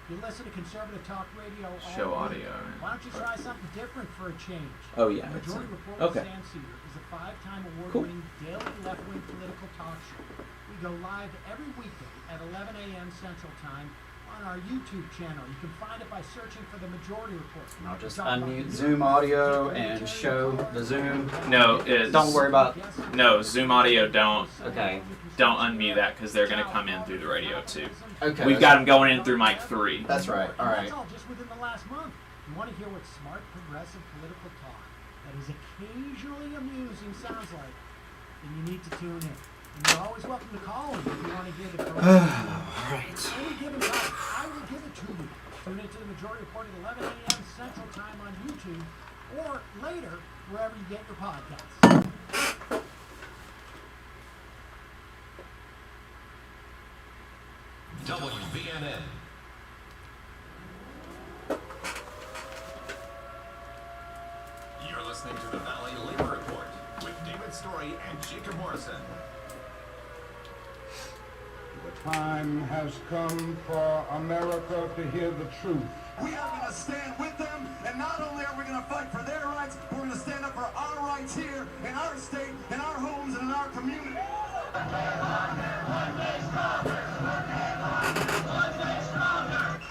You listen to conservative talk radio all Show week. audio. Why don't you try something different for a change? Oh, yeah. The Majority Report Okay. with Sam Cedar is a 5-time award-winning daily left-wing political talk show. We go live every weekday at 11 a.m. Central Time on our YouTube channel. You can find it by searching for the Majority Report. I'll just unmute Zoom audio and show the Zoom. No, Don't worry about. No, Zoom audio don't Okay. unmute that because they're going to come in through the radio too. Okay. We've got them going in through mic 3. That's right. All right. That's all just within the last month. You want to hear what smart, progressive political talk that is occasionally amusing sounds like, then you need to tune in. And you're always welcome to call in if you want to give it. Right. Any given time, I will give it to you. Tune into the Majority Report at 11 a.m. Central Time on YouTube or later wherever you get your podcasts. WBNN. You're listening to the Valley Labor Report with David Story and Jacob Morrison. The time has come for America to hear the truth. We are going to stand with them, and not only are we going to fight for their rights, we're going to stand up for our rights here in our state, in our homes, and in our community.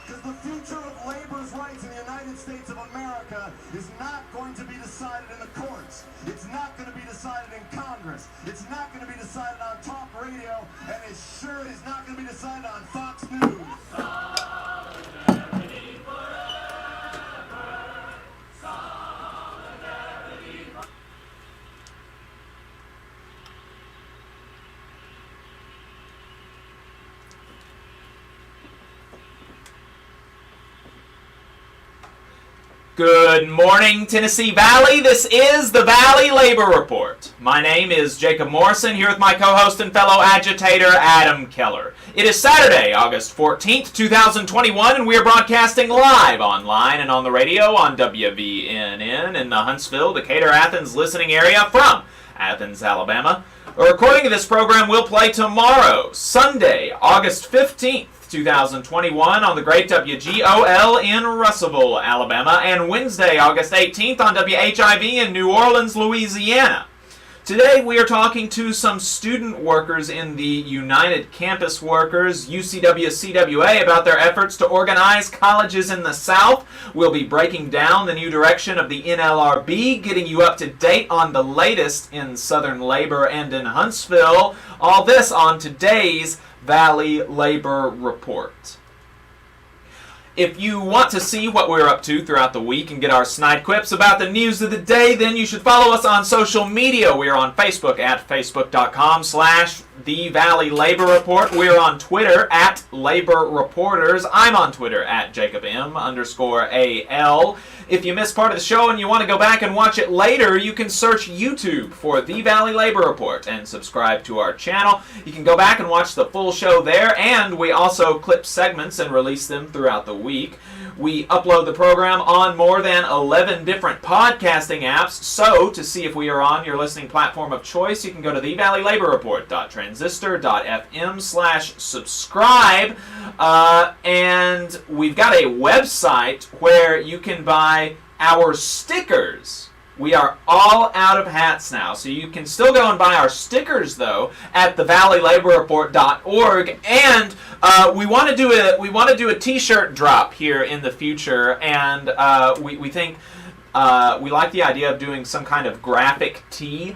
Because the future of labor's rights in the United States of America is not going to be decided in the courts. It's not going to be decided in Congress. It's not going to be decided on talk radio, and it sure is not going to be decided on Fox News. Good morning, Tennessee Valley. This is the Valley Labor Report. My name is Jacob Morrison, here with my co-host and fellow agitator, Adam Keller. It is Saturday, August 14th, 2021, and we are broadcasting live online and on the radio on WVNN in the Huntsville, Decatur, Athens listening area from Athens, Alabama. A recording of this program will play tomorrow, Sunday, August 15th. 2021 on the great WGOL in Russellville, Alabama, and Wednesday, August 18th on WHIV in New Orleans, Louisiana. Today we are talking to some student workers in the United Campus Workers, UCW-CWA, about their efforts to organize colleges in the South. We'll be breaking down the new direction of the NLRB, getting you up to date on the latest in Southern labor and in Huntsville. All this on today's Valley Labor Report. If you want to see what we're up to throughout the week and get our snide quips about the news of the day, then you should follow us on social media. We are on Facebook at facebook.com/The Valley Labor Report. We're on Twitter at Labor Reporters. I'm on Twitter at JacobM_AL. If you missed part of the show and you want to go back and watch it later, you can search YouTube for The Valley Labor Report and subscribe to our channel. You can go back and watch the full show there, and we also clip segments and release them throughout the week. We upload the program on more than 11 different podcasting apps, so to see if we are on your listening platform of choice, you can go to thevalleylaborreport.transistor.fm/subscribe, and we've got a website where you can buy our stickers. We are all out of hats now, so you can still go and buy our stickers though at thevalleylaborreport.org, and we want to do a T-shirt drop here in the future, and we think we like the idea of doing some kind of graphic tee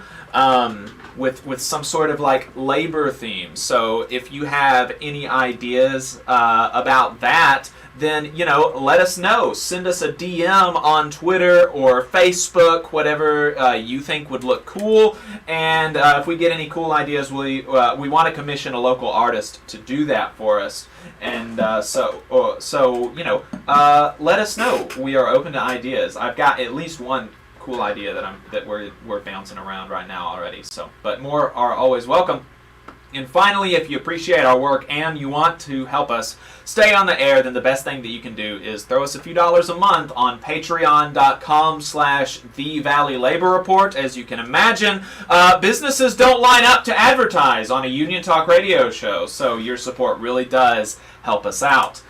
with some sort of like labor theme. So if you have any ideas about that, then, let us know. Send us a DM on Twitter or Facebook, whatever you think would look cool. And if we get any cool ideas, we want to commission a local artist to do that for us. And so let us know. We are open to ideas. I've got at least one cool idea that we're bouncing around right now already. So, but more are always welcome. And finally, if you appreciate our work and you want to help us stay on the air, then the best thing that you can do is throw us a few dollars a month on patreon.com/The Valley Labor Report. As you can imagine, businesses don't line up to advertise on a Union Talk radio show, so your support really does help us out.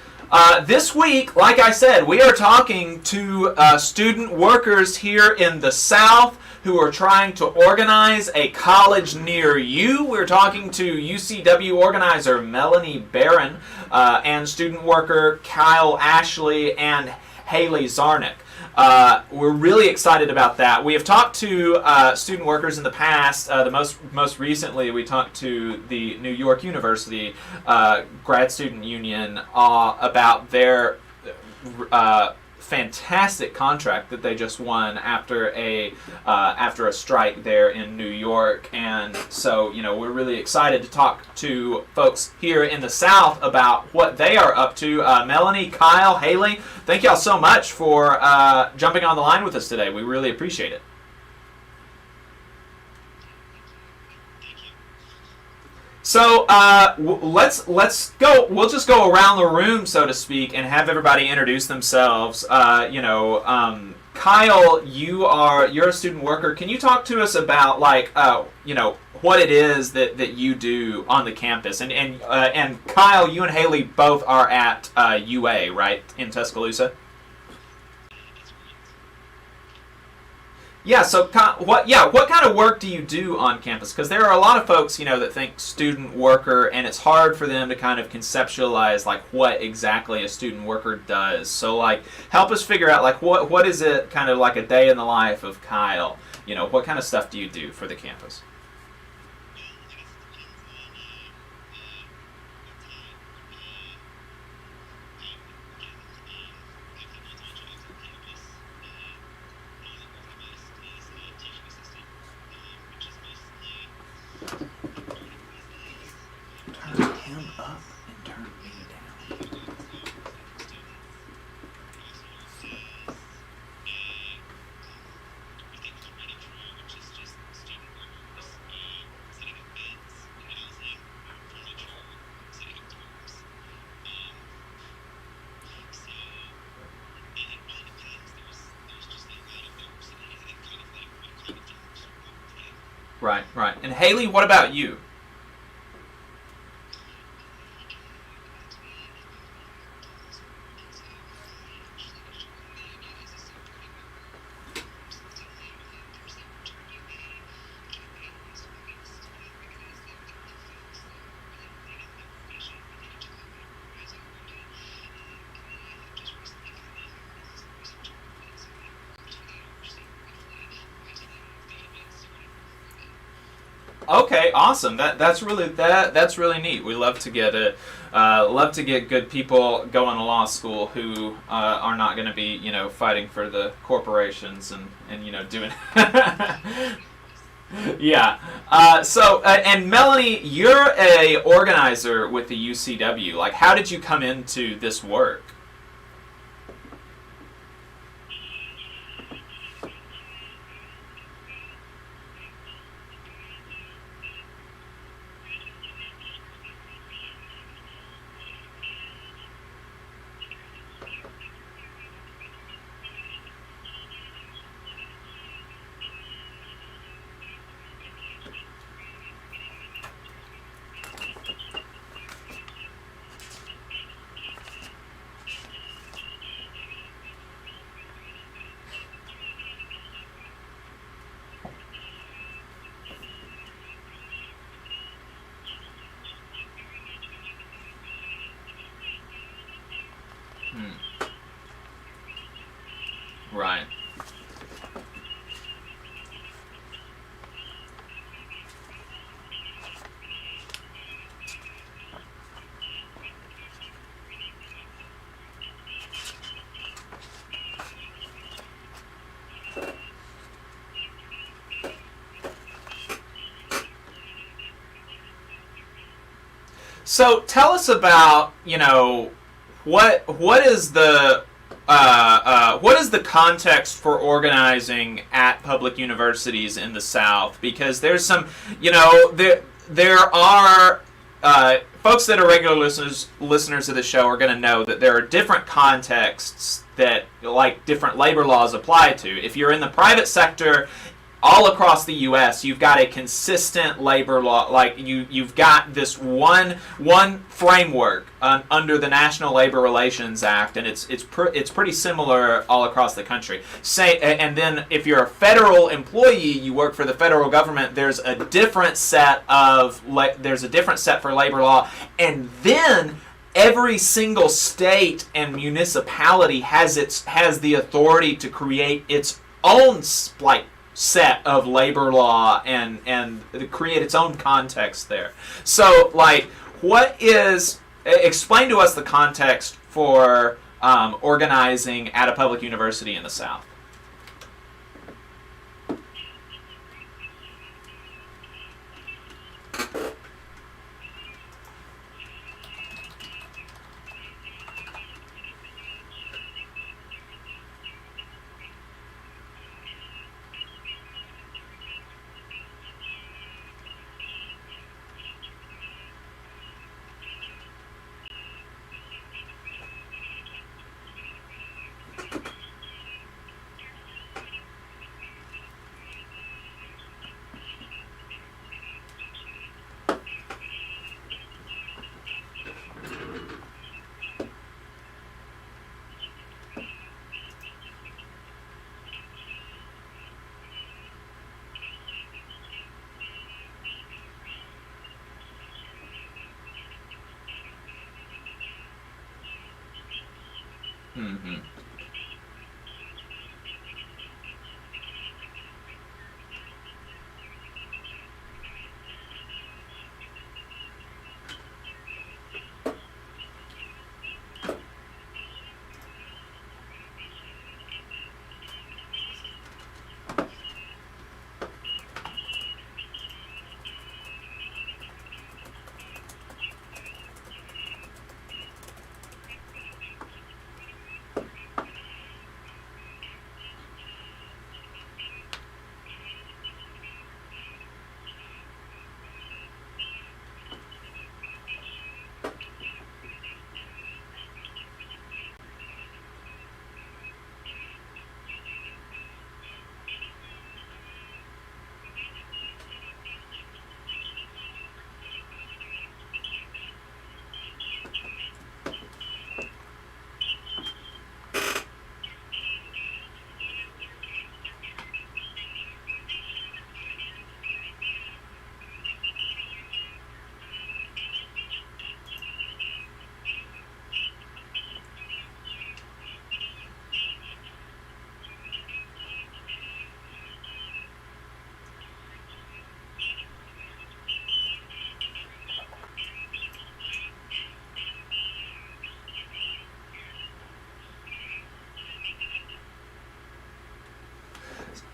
This week, like I said, we are talking to student workers here in the South who are trying to organize a college near you. We're talking to UCW organizer Melanie Barron and student worker Kyle Ashley and Haley Zarnick. We're really excited about that. We have talked to student workers in the past. The most recently, we talked to the New York University Grad Student Union about their fantastic contract that they just won after a strike there in New York. And so, we're really excited to talk to folks here in the South about what they are up to. Melanie, Kyle, Haley, thank y'all so much for jumping on the line with us today. We really appreciate it. So let's go. We'll just go around the room, so to speak, and have everybody introduce themselves. Kyle, you're a student worker. Can you talk to us about what it is that you do on the campus? And Kyle, you and Haley both are at UA, right, in Tuscaloosa? Yeah, so what kind of work do you do on campus? Because there are a lot of folks, that think student worker, and it's hard for them to kind of conceptualize what exactly a student worker does. So help us figure out what is it kind of like a day in the life of Kyle? What kind of stuff do you do for the campus? Turn him up and turn me down. Right. And Haley, what about you? Okay, awesome. That's really neat. We love to get good people going to law school who are not going to be fighting for the corporations and doing. Yeah. And Melanie, you're a organizer with the UCW. How did you come into this work? Right. So tell us about, what is the context for organizing at public universities in the South? Because there's some, there are folks that are regular listeners of the show are going to know that there are different contexts that different labor laws apply to. If you're in the private sector, all across the U.S., you've got a consistent labor law. Like you've got this one framework under the National Labor Relations Act, and it's pretty similar all across the country. And then if you're a federal employee, you work for the federal government. There's a different set for labor law, and then every single state and municipality has the authority to create its own set of labor law and create its own context there. So, explain to us the context for organizing at a public university in the South. Mm-hmm.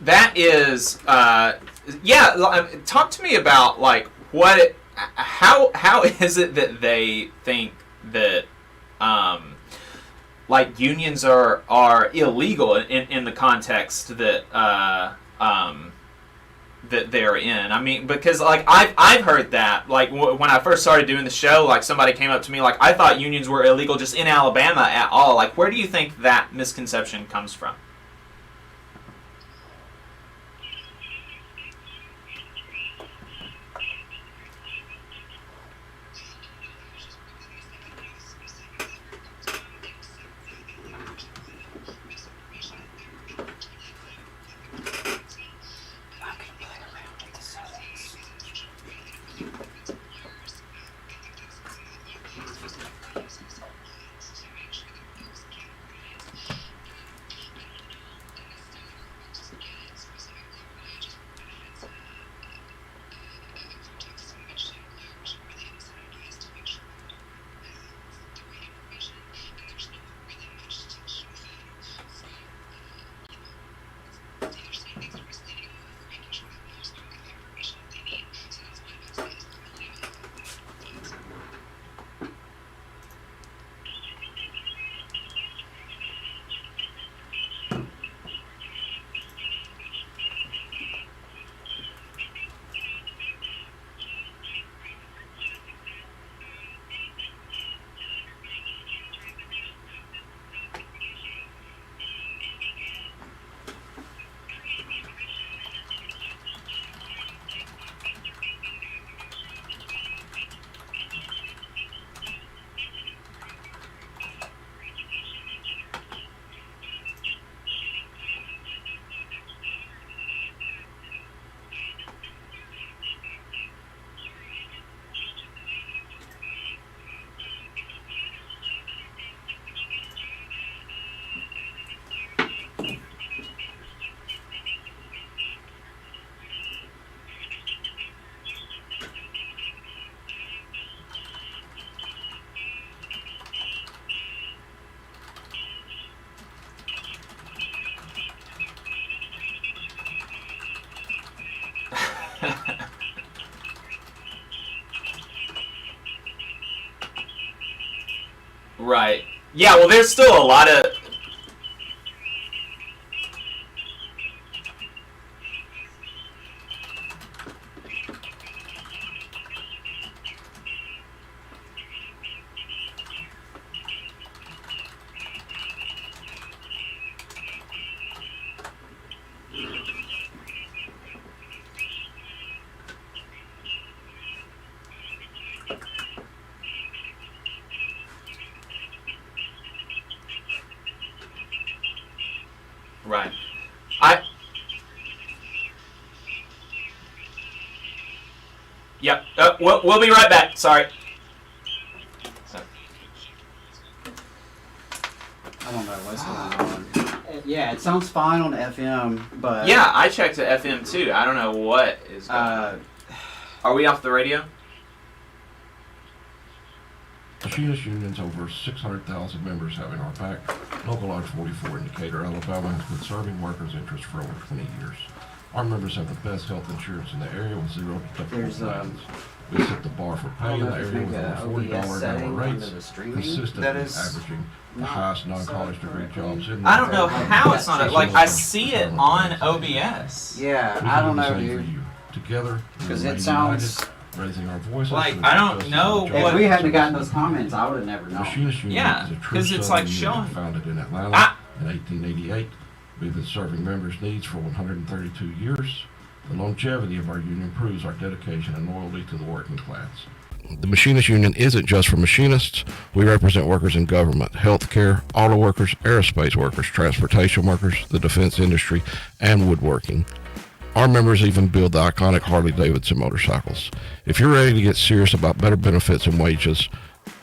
That is, talk to me about how is it that they think that unions are illegal in the context that that they're in. I mean, because I've heard that when I first started doing the show, somebody came up to me I thought unions were illegal just in Alabama at all. Where do you think that misconception comes from? Right. Yeah, well, there's still a lot of... Right. Yep. We'll be right back. Sorry. I don't know what's going on. Yeah, it sounds fine on FM, but Yeah, I checked the FM too. I don't know what is going on. Are we off the radio? Machinist Union's over 600,000 members having our back. Local Lodge 44 in Decatur, Alabama has been serving workers' interests for over 20 years. Our members have the best health insurance in the area with zero deductible plans. We set the bar for pay in the area with over $40 an hour rates, consistently averaging the highest non-college degree jobs in the I don't know how it's not. Like, I see it on OBS. yeah, We I can don't do the know, same for dude. you. Together, Because we it remain sounds united, raising our voices Like, for the I don't justice know of the if what- we hadn't gotten those comments, I would have never known. Machinist Union Yeah, is a true 'cause it's Southern like union showing- founded in Atlanta Ah. in 1888. We've been serving members' needs for 132 years. The longevity of our union proves our dedication and loyalty to the working class. The Machinist Union isn't just for machinists. We represent workers in government, healthcare, auto workers, aerospace workers, transportation workers, the defense industry, and woodworking. Our members even build the iconic Harley-Davidson motorcycles. If you're ready to get serious about better benefits and wages,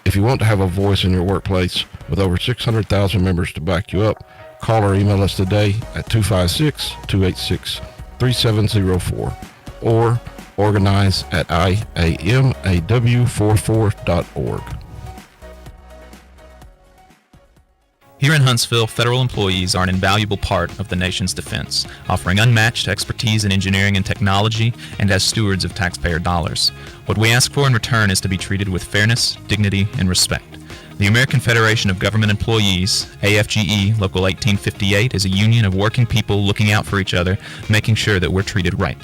if you want to have a voice in your workplace with over 600,000 members to back you up, call or email us today at 256-286-3704 or organize at iamaw44.org. Here in Huntsville, federal employees are an invaluable part of the nation's defense, offering unmatched expertise in engineering and technology and as stewards of taxpayer dollars. What we ask for in return is to be treated with fairness, dignity, and respect. The American Federation of Government Employees, AFGE Local 1858, is a union of working people looking out for each other, making sure that we're treated right.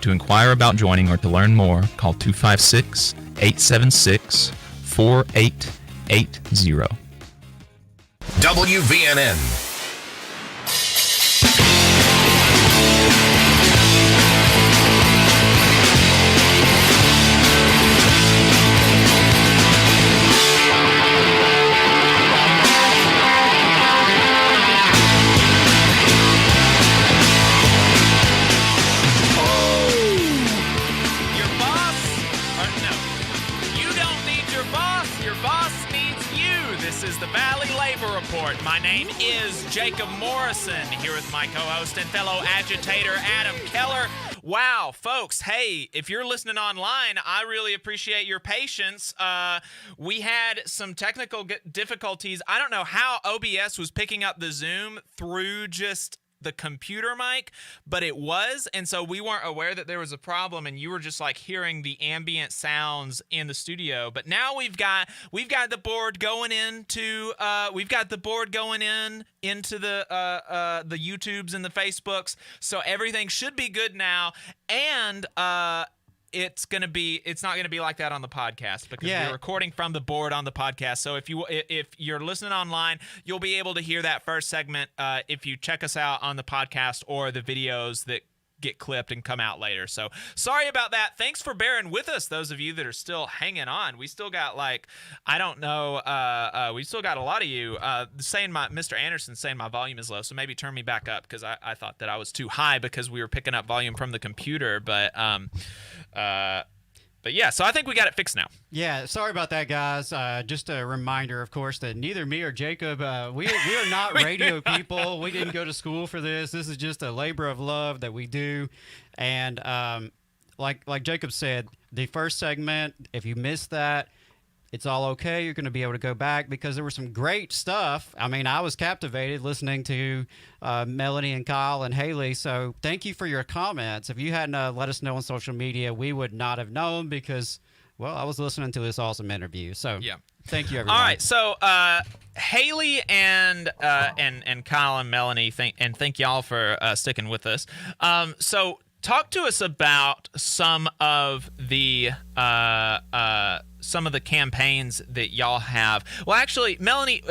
To inquire about joining or to learn more, call 256-876-4880. WVNN. Your boss? Or no. You don't need your boss. Your boss needs you. This is the Valley Labor Report. My name is Jacob Morrison, here with my co-host and fellow agitator, Adam Keller. Wow, folks, hey, if you're listening online, I really appreciate your patience. We had some technical difficulties. I don't know how OBS was picking up the Zoom through just the computer mic, but it was, and so we weren't aware that there was a problem, and you were just like hearing the ambient sounds in the studio. But now we've got the board going into the YouTubes and the Facebooks, so everything should be good now, and it's not gonna be like that on the podcast because we're recording from the board on the podcast. So if you're listening online, you'll be able to hear that first segment if you check us out on the podcast or the videos that get clipped and come out later. So sorry about that. Thanks for bearing with us, those of you that are still hanging on. We still got we still got a lot of you saying Mr. Anderson saying my volume is low, so maybe turn me back up because I thought that I was too high because we were picking up volume from the computer, but yeah, so I think we got it fixed now. Yeah, sorry about that, guys. Just a reminder, of course, that neither me or Jacob, we are not radio people. We didn't go to school for this. This is just a labor of love that we do. And like Jacob said, the first segment, if you missed that, it's all okay. You're going to be able to go back because there was some great stuff. I mean, I was captivated listening to Melanie and Kyle and Haley. So thank you for your comments. If you hadn't let us know on social media, we would not have known because Well, I was listening to this awesome interview, so Yeah. thank you, everyone. All right, so Haley and Kyle and Melanie, thank y'all for sticking with us. So talk to us about some of the campaigns that y'all have. Well, actually, Melanie,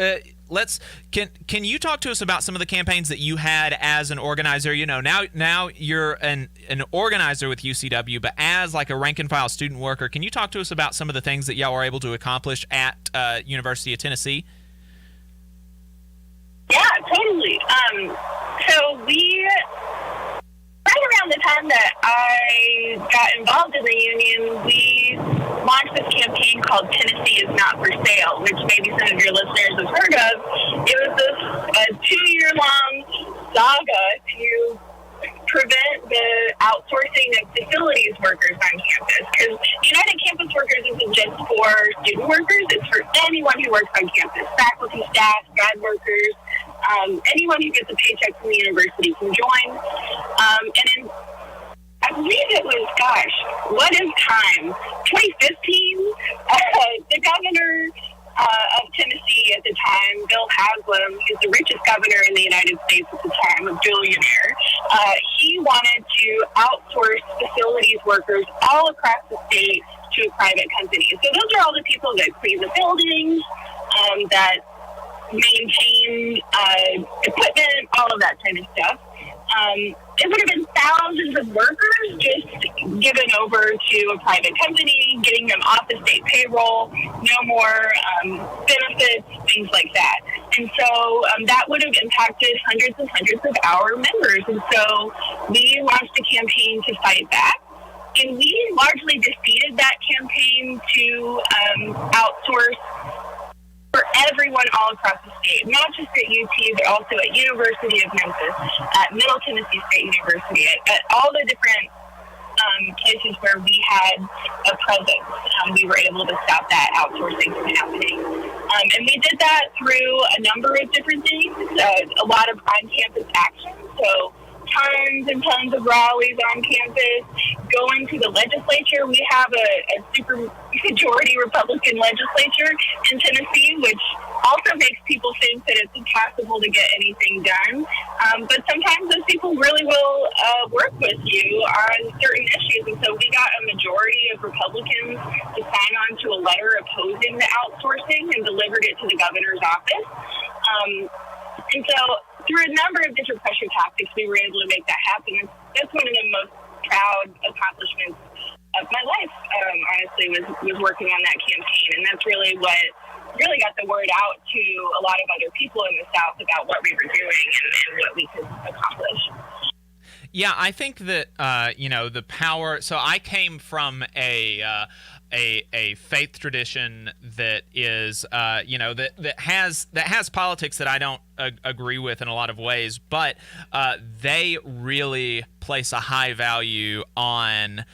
can you talk to us about some of the campaigns that you had as an organizer? You know, now you're an organizer with UCW, but as like a rank and file student worker, can you talk to us about some of the things that y'all were able to accomplish at University of Tennessee? Yeah, totally. So right around the time that I got involved in the union, we launched this campaign called Tennessee is Not for Sale, which maybe some of your listeners have heard of. It was a 2-year-long saga to prevent the outsourcing of facilities workers on campus. Because United Campus Workers isn't just for student workers, it's for anyone who works on campus. Faculty, staff, grad workers, anyone who gets a paycheck from the university can join. I believe it was, what is time? 2015? The governor of Tennessee at the time, Bill Haslam, who's the richest governor in the United States at the time, a billionaire, he wanted to outsource facilities workers all across the state to a private company. So those are all the people that clean the buildings, that maintain equipment, all of that kind of stuff. It would have been thousands of workers just given over to a private company, getting them off the state payroll, no more benefits, things like that. And so that would have impacted hundreds and hundreds of our members. And so we launched a campaign to fight back. And we largely defeated that campaign to outsource for everyone all across the state, not just at UT, but also at University of Memphis, at Middle Tennessee State University, at all the different places where we had a presence. We were able to stop that outsourcing from happening. And we did that through a number of different things, a lot of on-campus action. So tons and tons of rallies on campus, going to the legislature. We have a super majority Republican legislature in Tennessee, which also makes people think that it's impossible to get anything done. But sometimes those people really will work with you on certain issues. And so we got a majority of Republicans to sign on to a letter opposing the outsourcing and delivered it to the governor's office. And so through a number of different pressure tactics, we were able to make that happen. That's one of the most proud accomplishments of my life, honestly, was working on that campaign. And that's really what really got the word out to a lot of other people in the South about what we were doing and what we could accomplish. Yeah, I think that the power. So I came from a faith tradition that is that has politics that I don't agree with in a lot of ways, but they really place a high value on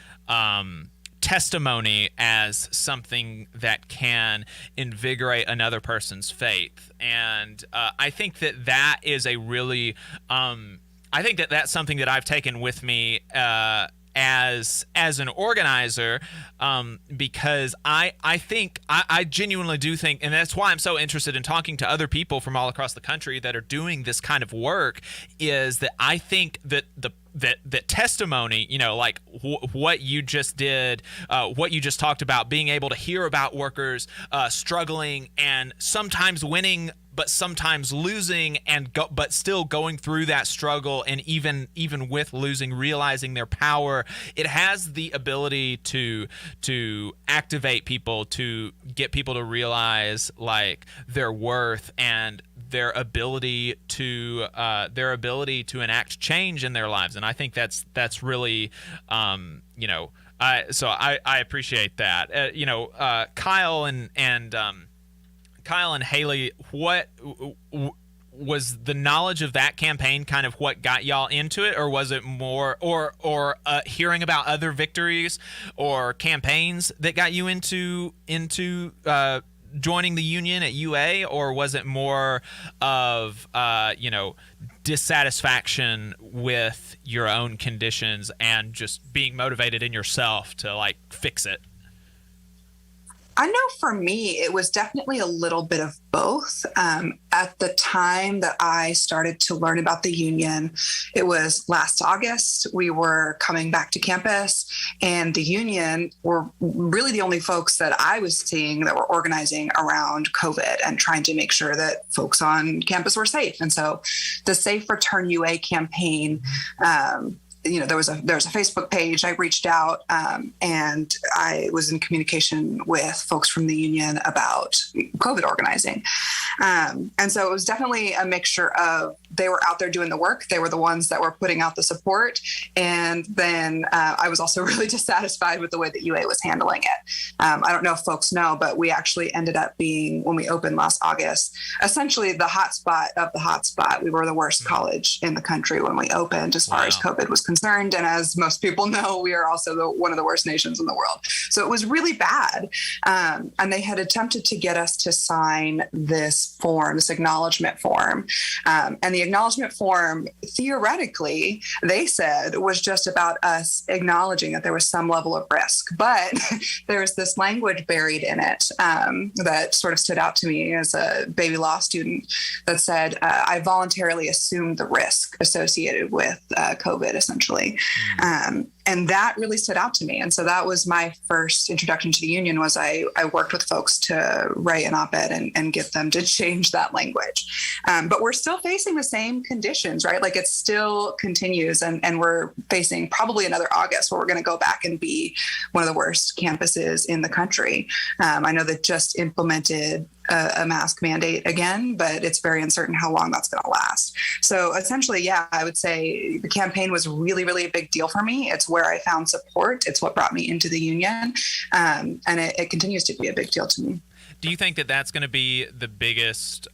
testimony as something that can invigorate another person's faith, and I think that is a really I think that that's something that I've taken with me as an organizer, because I genuinely do think, and that's why I'm so interested in talking to other people from all across the country that are doing this kind of work, is that I think that that testimony, like what you just did, what you just talked about, being able to hear about workers struggling and sometimes winning, but sometimes losing, but still going through that struggle, and even with losing, realizing their power. It has the ability to activate people, to get people to realize like their worth and their ability to enact change in their lives. And I think that's really so I appreciate that. Kyle and Haley, what was the knowledge of that campaign kind of what got y'all into it, or was it more or hearing about other victories or campaigns that got you into joining the union at UA, or was it more of dissatisfaction with your own conditions and just being motivated in yourself to like fix it? I know for me, it was definitely a little bit of both. At the time that I started to learn about the union, it was last August. We were coming back to campus, and the union were really the only folks that I was seeing that were organizing around COVID and trying to make sure that folks on campus were safe. And so the Safe Return UA campaign, there was a Facebook page. I reached out and I was in communication with folks from the union about COVID organizing. And so it was definitely a mixture of they were out there doing the work. They were the ones that were putting out the support. And then I was also really dissatisfied with the way that UA was handling it. I don't know if folks know, but we actually ended up being, when we opened last August, essentially the hotspot of the hotspot. We were the worst college in the country when we opened as far as COVID was concerned. And as most people know, we are also one of the worst nations in the world. So it was really bad. And they had attempted to get us to sign this form, this acknowledgement form. And the acknowledgement form, theoretically, they said was just about us acknowledging that there was some level of risk. But there's this language buried in it that sort of stood out to me as a baby law student that said, I voluntarily assumed the risk associated with COVID, essentially. And that really stood out to me. And so that was my first introduction to the union. Was I worked with folks to write an op-ed and get them to change that language. But we're still facing the same conditions, right? Like it still continues, and we're facing probably another August where we're going to go back and be one of the worst campuses in the country. I know that just implemented a mask mandate again, but it's very uncertain how long that's going to last. So essentially, yeah, I would say the campaign was really, really a big deal for me. It's where I found support. It's what brought me into the union. And it continues to be a big deal to me. Do you think that that's going to be the biggest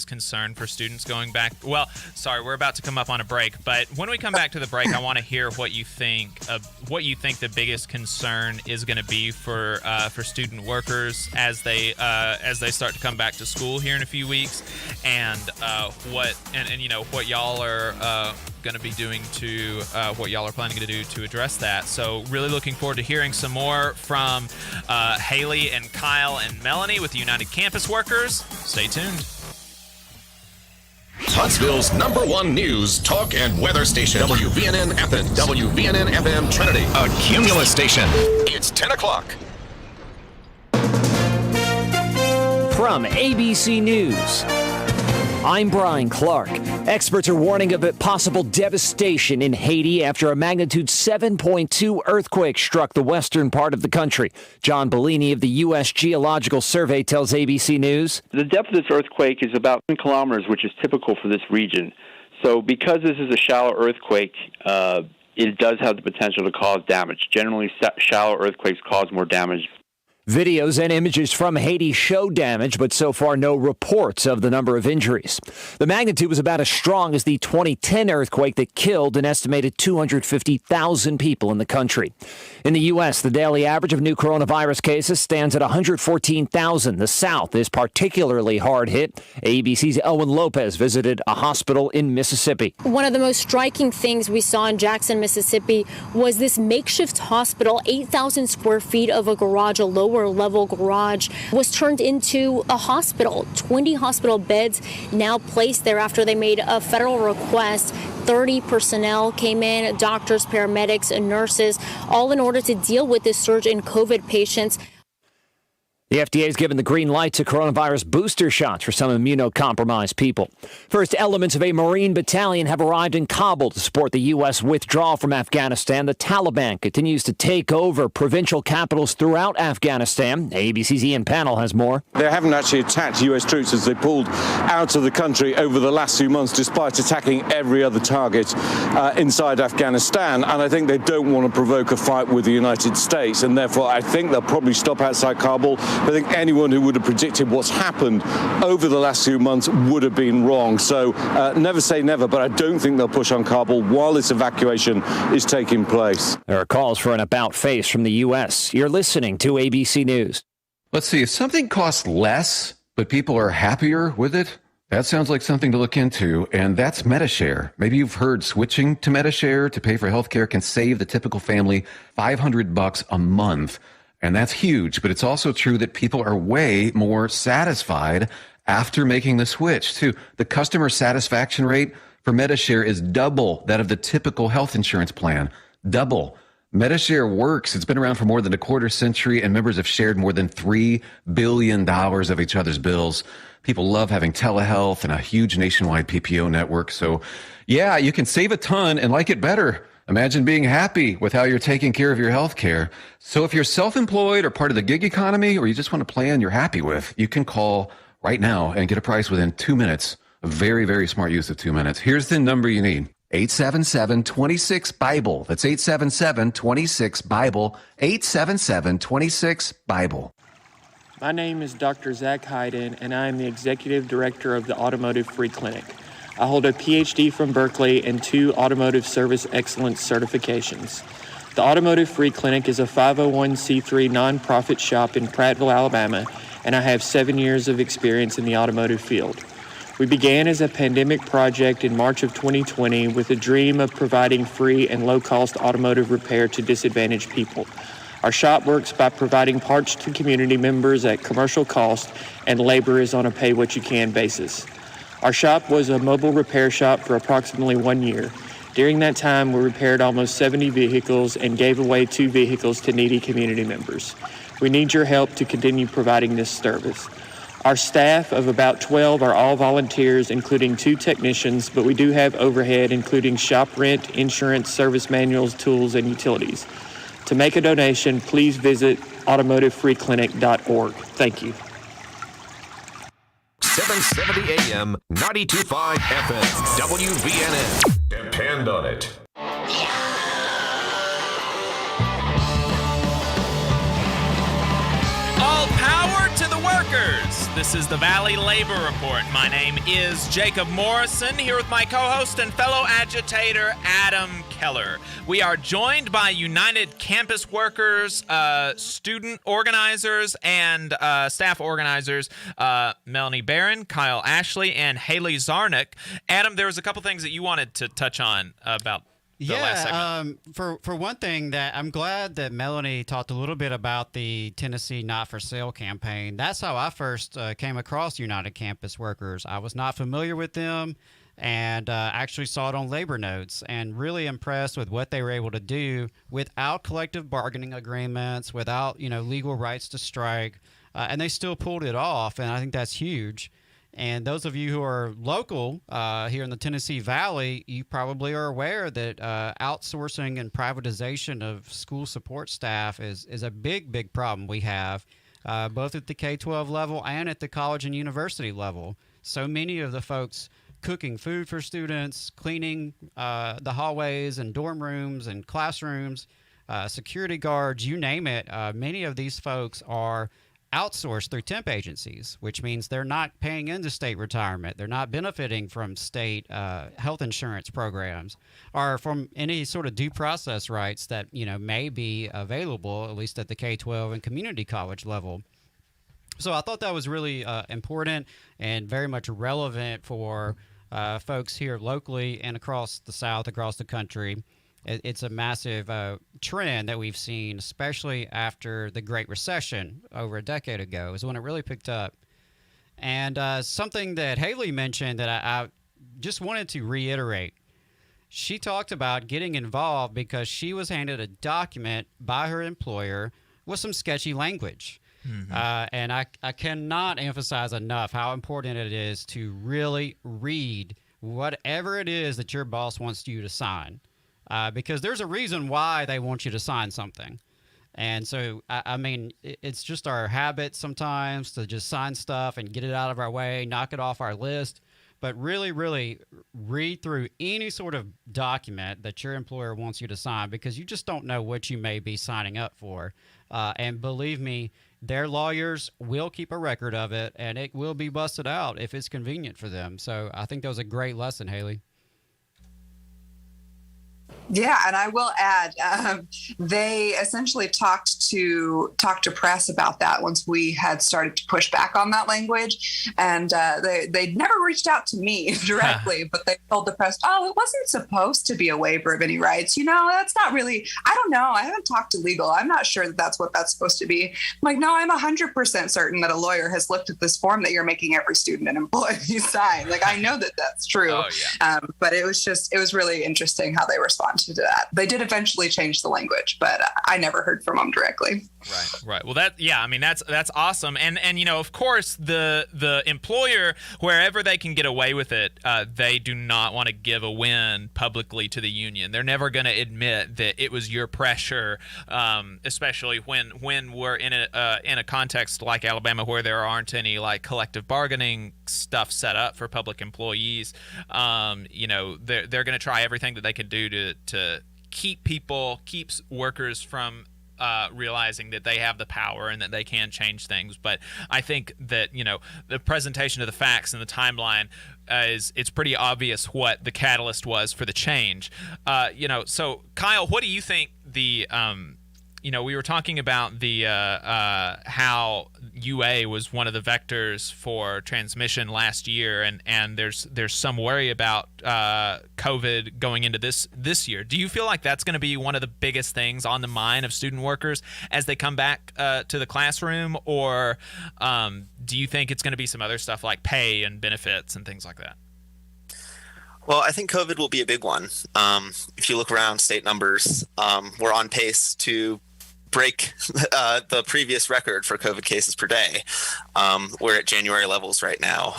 concern for students going back? Well, sorry, we're about to come up on a break, but when we come back to the break, I want to hear what you think the biggest concern is going to be for student workers as they start to come back to school here in a few weeks, and what y'all are going to be doing to what y'all are planning to do to address that. So really looking forward to hearing some more from Haley and Kyle and Melanie with the United Campus Workers. Stay tuned. Huntsville's #1 news, talk, and weather station. WVNN Athens. WVNN FM Trinity. A Cumulus station. It's 10 o'clock. From ABC News, I'm Brian Clark. Experts are warning of a possible devastation in Haiti after a magnitude 7.2 earthquake struck the western part of the country. John Bellini of the U.S. Geological Survey tells ABC News. The depth of this earthquake is about 10 kilometers, which is typical for this region. So because this is a shallow earthquake, it does have the potential to cause damage. Generally, shallow earthquakes cause more damage. Videos and images from Haiti show damage, but so far no reports of the number of injuries. The magnitude was about as strong as the 2010 earthquake that killed an estimated 250,000 people in the country. In the U.S., the daily average of new coronavirus cases stands at 114,000. The South is particularly hard hit. ABC's Elwin Lopez visited a hospital in Mississippi. One of the most striking things we saw in Jackson, Mississippi was this makeshift hospital, 8,000 square feet of a garage, a lower level garage, was turned into a hospital. 20 hospital beds now placed there after they made a federal request. 30 personnel came in, doctors, paramedics, and nurses, all in order to deal with this surge in COVID patients. The FDA has given the green light to coronavirus booster shots for some immunocompromised people. First elements of a Marine battalion have arrived in Kabul to support the U.S. withdrawal from Afghanistan. The Taliban continues to take over provincial capitals throughout Afghanistan. ABC's Ian Pannell has more. They haven't actually attacked U.S. troops as they pulled out of the country over the last few months, despite attacking every other target inside Afghanistan. And I think they don't want to provoke a fight with the United States. And therefore, I think they'll probably stop outside Kabul. I think anyone who would have predicted what's happened over the last few months would have been wrong. So never say never, but I don't think they'll push on Kabul while this evacuation is taking place. There are calls for an about face from the U.S. You're listening to ABC News. Let's see, if something costs less, but people are happier with it, that sounds like something to look into, and that's MediShare. Maybe you've heard switching to MediShare to pay for healthcare can save the typical family $500 a month. And that's huge, but it's also true that people are way more satisfied after making the switch, too. The customer satisfaction rate for Medishare is double that of the typical health insurance plan. Double. Medishare works. It's been around for more than a quarter century, and members have shared more than $3 billion of each other's bills. People love having telehealth and a huge nationwide PPO network. So, yeah, you can save a ton and like it better. Imagine being happy with how you're taking care of your health care. So if you're self-employed or part of the gig economy, or you just want a plan you're happy with, you can call right now and get a price within 2 minutes. A very, very smart use of 2 minutes. Here's the number you need. 877-26-BIBLE. That's 877-26-BIBLE. 877-26-BIBLE. My name is Dr. Zach Hayden, and I am the Executive Director of the Automotive Free Clinic. I hold a PhD from Berkeley and 2 Automotive Service Excellence certifications. The Automotive Free Clinic is a 501c3 nonprofit shop in Prattville, Alabama, and I have 7 years of experience in the automotive field. We began as a pandemic project in March of 2020 with a dream of providing free and low-cost automotive repair to disadvantaged people. Our shop works by providing parts to community members at commercial cost, and labor is on a pay-what-you-can basis. Our shop was a mobile repair shop for approximately 1 year. During that time, we repaired almost 70 vehicles and gave away 2 vehicles to needy community members. We need your help to continue providing this service. Our staff of about 12 are all volunteers, including 2 technicians, but we do have overhead, including shop rent, insurance, service manuals, tools, and utilities. To make a donation, please visit automotivefreeclinic.org. Thank you. 770 AM, 92.5 FM, WVNN. Depend on it. All power to the workers. This is the Valley Labor Report. My name is Jacob Morrison, here with my co-host and fellow agitator, Adam Keller. We are joined by United Campus Workers, student organizers, and staff organizers, Melanie Barron, Kyle Ashley, and Haley Zarnick. Adam, there was a couple things that you wanted to touch on about the last segment. For one thing, that I'm glad that Melanie talked a little bit about the Tennessee Not for Sale campaign. That's how I first came across United Campus Workers. I was not familiar with them, and actually saw it on Labor Notes, and really impressed with what they were able to do without collective bargaining agreements, without legal rights to strike, and they still pulled it off, and I think that's huge. And those of you who are local here in the Tennessee Valley, you probably are aware that outsourcing and privatization of school support staff is a big problem we have, both at the K-12 level and at the college and university level. So many of the folks cooking food for students, cleaning the hallways and dorm rooms and classrooms, security guards, you name it, many of these folks are outsourced through temp agencies, which means they're not paying into state retirement. They're not benefiting from state health insurance programs or from any sort of due process rights that, may be available, at least at the K-12 and community college level. So I thought that was really important and very much relevant for folks here locally and across the South, across the country. It's a massive trend that we've seen, especially after the Great Recession over a decade ago, is when it really picked up. And something that Haley mentioned that I just wanted to reiterate. She talked about getting involved because she was handed a document by her employer with some sketchy language. Mm-hmm. And I cannot emphasize enough how important it is to really read whatever it is that your boss wants you to sign. Because there's a reason why they want you to sign something. And so, I mean, it's just our habit sometimes to just sign stuff and get it out of our way, knock it off our list. But really, really read through any sort of document that your employer wants you to sign, because you just don't know what you may be signing up for. And believe me, their lawyers will keep a record of it, and it will be busted out if it's convenient for them. So I think that was a great lesson, Haley. Yeah, and I will add, they essentially talked to press about that once we had started to push back on that language, and they never reached out to me directly, but they told the press, "Oh, it wasn't supposed to be a waiver of any rights. That's not really. I don't know. I haven't talked to legal. I'm not sure that that's what that's supposed to be." I'm like, "No, I'm 100% certain that a lawyer has looked at this form that you're making every student and employee sign. Like, I know that that's true." Oh, yeah. But it was really interesting how they responded to that. They did eventually change the language, but I never heard from them directly. Right. Well, that's awesome. And of course, the employer, wherever they can get away with it, they do not want to give a win publicly to the union. They're never going to admit that it was your pressure, especially when we're in a context like Alabama where there aren't any like collective bargaining stuff set up for public employees. They're going to try everything that they can do to keep workers from realizing that they have the power and that they can change things. But I think that the presentation of the facts and the timeline it's pretty obvious what the catalyst was for the change. So Kyle, what do you think the we were talking about the how UA was one of the vectors for transmission last year, and there's some worry about COVID going into this year. Do you feel like that's going to be one of the biggest things on the mind of student workers as they come back to the classroom, or do you think it's going to be some other stuff like pay and benefits and things like that? Well, I think COVID will be a big one. If you look around state numbers, we're on pace to break the previous record for COVID cases per day. We're at January levels right now.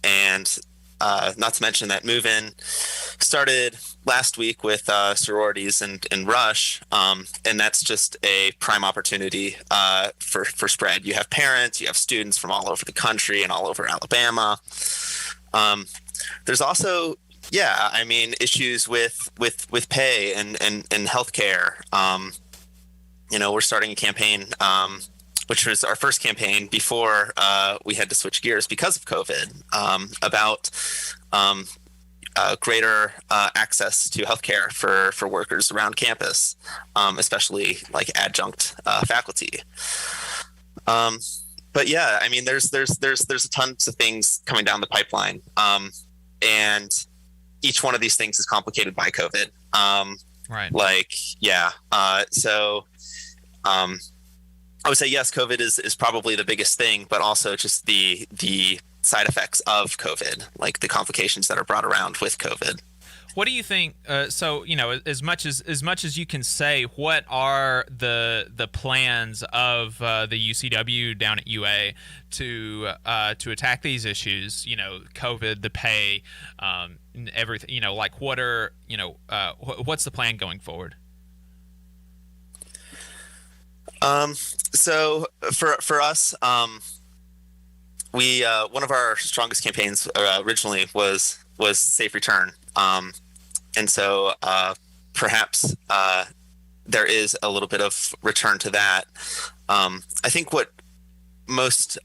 And not to mention that move-in started last week with sororities and Rush, and that's just a prime opportunity for spread. You have parents, you have students from all over the country and all over Alabama. There's also, issues with pay and healthcare. We're starting a campaign, which was our first campaign before we had to switch gears because of COVID, about greater access to healthcare for workers around campus, especially like adjunct faculty. But yeah, there's a tons of things coming down the pipeline, and each one of these things is complicated by COVID. Right. So I would say yes, COVID is probably the biggest thing, but also just the side effects of COVID, like the complications that are brought around with COVID. What do you think? As much as you can say, what are the plans of the UCW down at UA to attack these issues? COVID, the pay, everything. What's the plan going forward? So for us, we one of our strongest campaigns originally was Safe Return. And so perhaps there is a little bit of return to that. I think what most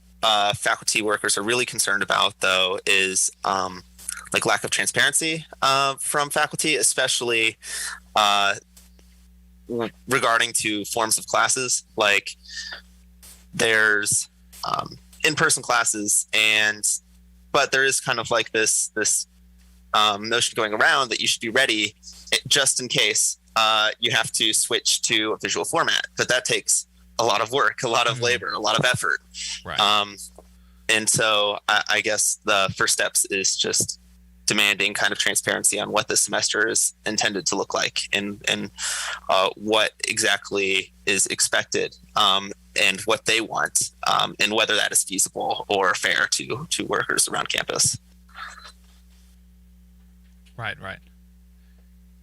faculty workers are really concerned about, though, is lack of transparency from faculty, especially regarding to forms of classes. Like there's in-person classes, but there is kind of like this notion going around that you should be ready just in case you have to switch to a visual format, but that takes a lot of work, a lot of labor, a lot of effort. Right. And so I guess the first steps is just demanding kind of transparency on what the semester is intended to look like, and what exactly is expected, and what they want, and whether that is feasible or fair to workers around campus. Right.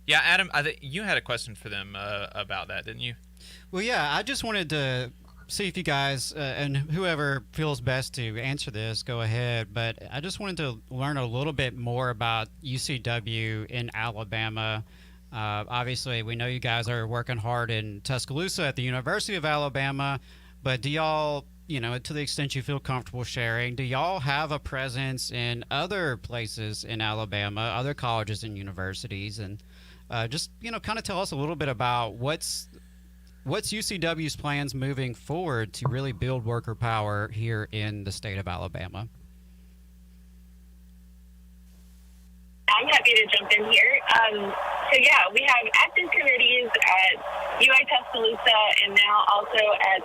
Yeah, Adam, I think you had a question for them about that, didn't you? Well, yeah, I just wanted to see if you guys, and whoever feels best to answer this, go ahead. But I just wanted to learn a little bit more about UCW in Alabama. Obviously, we know you guys are working hard in Tuscaloosa at the University of Alabama, but do y'all, to the extent you feel comfortable sharing, do y'all have a presence in other places in Alabama, other colleges and universities? And just kind of tell us a little bit about what's UCW's plans moving forward to really build worker power here in the state of Alabama. I'm happy to jump in here. We have active committees at UI Tuscaloosa and now also at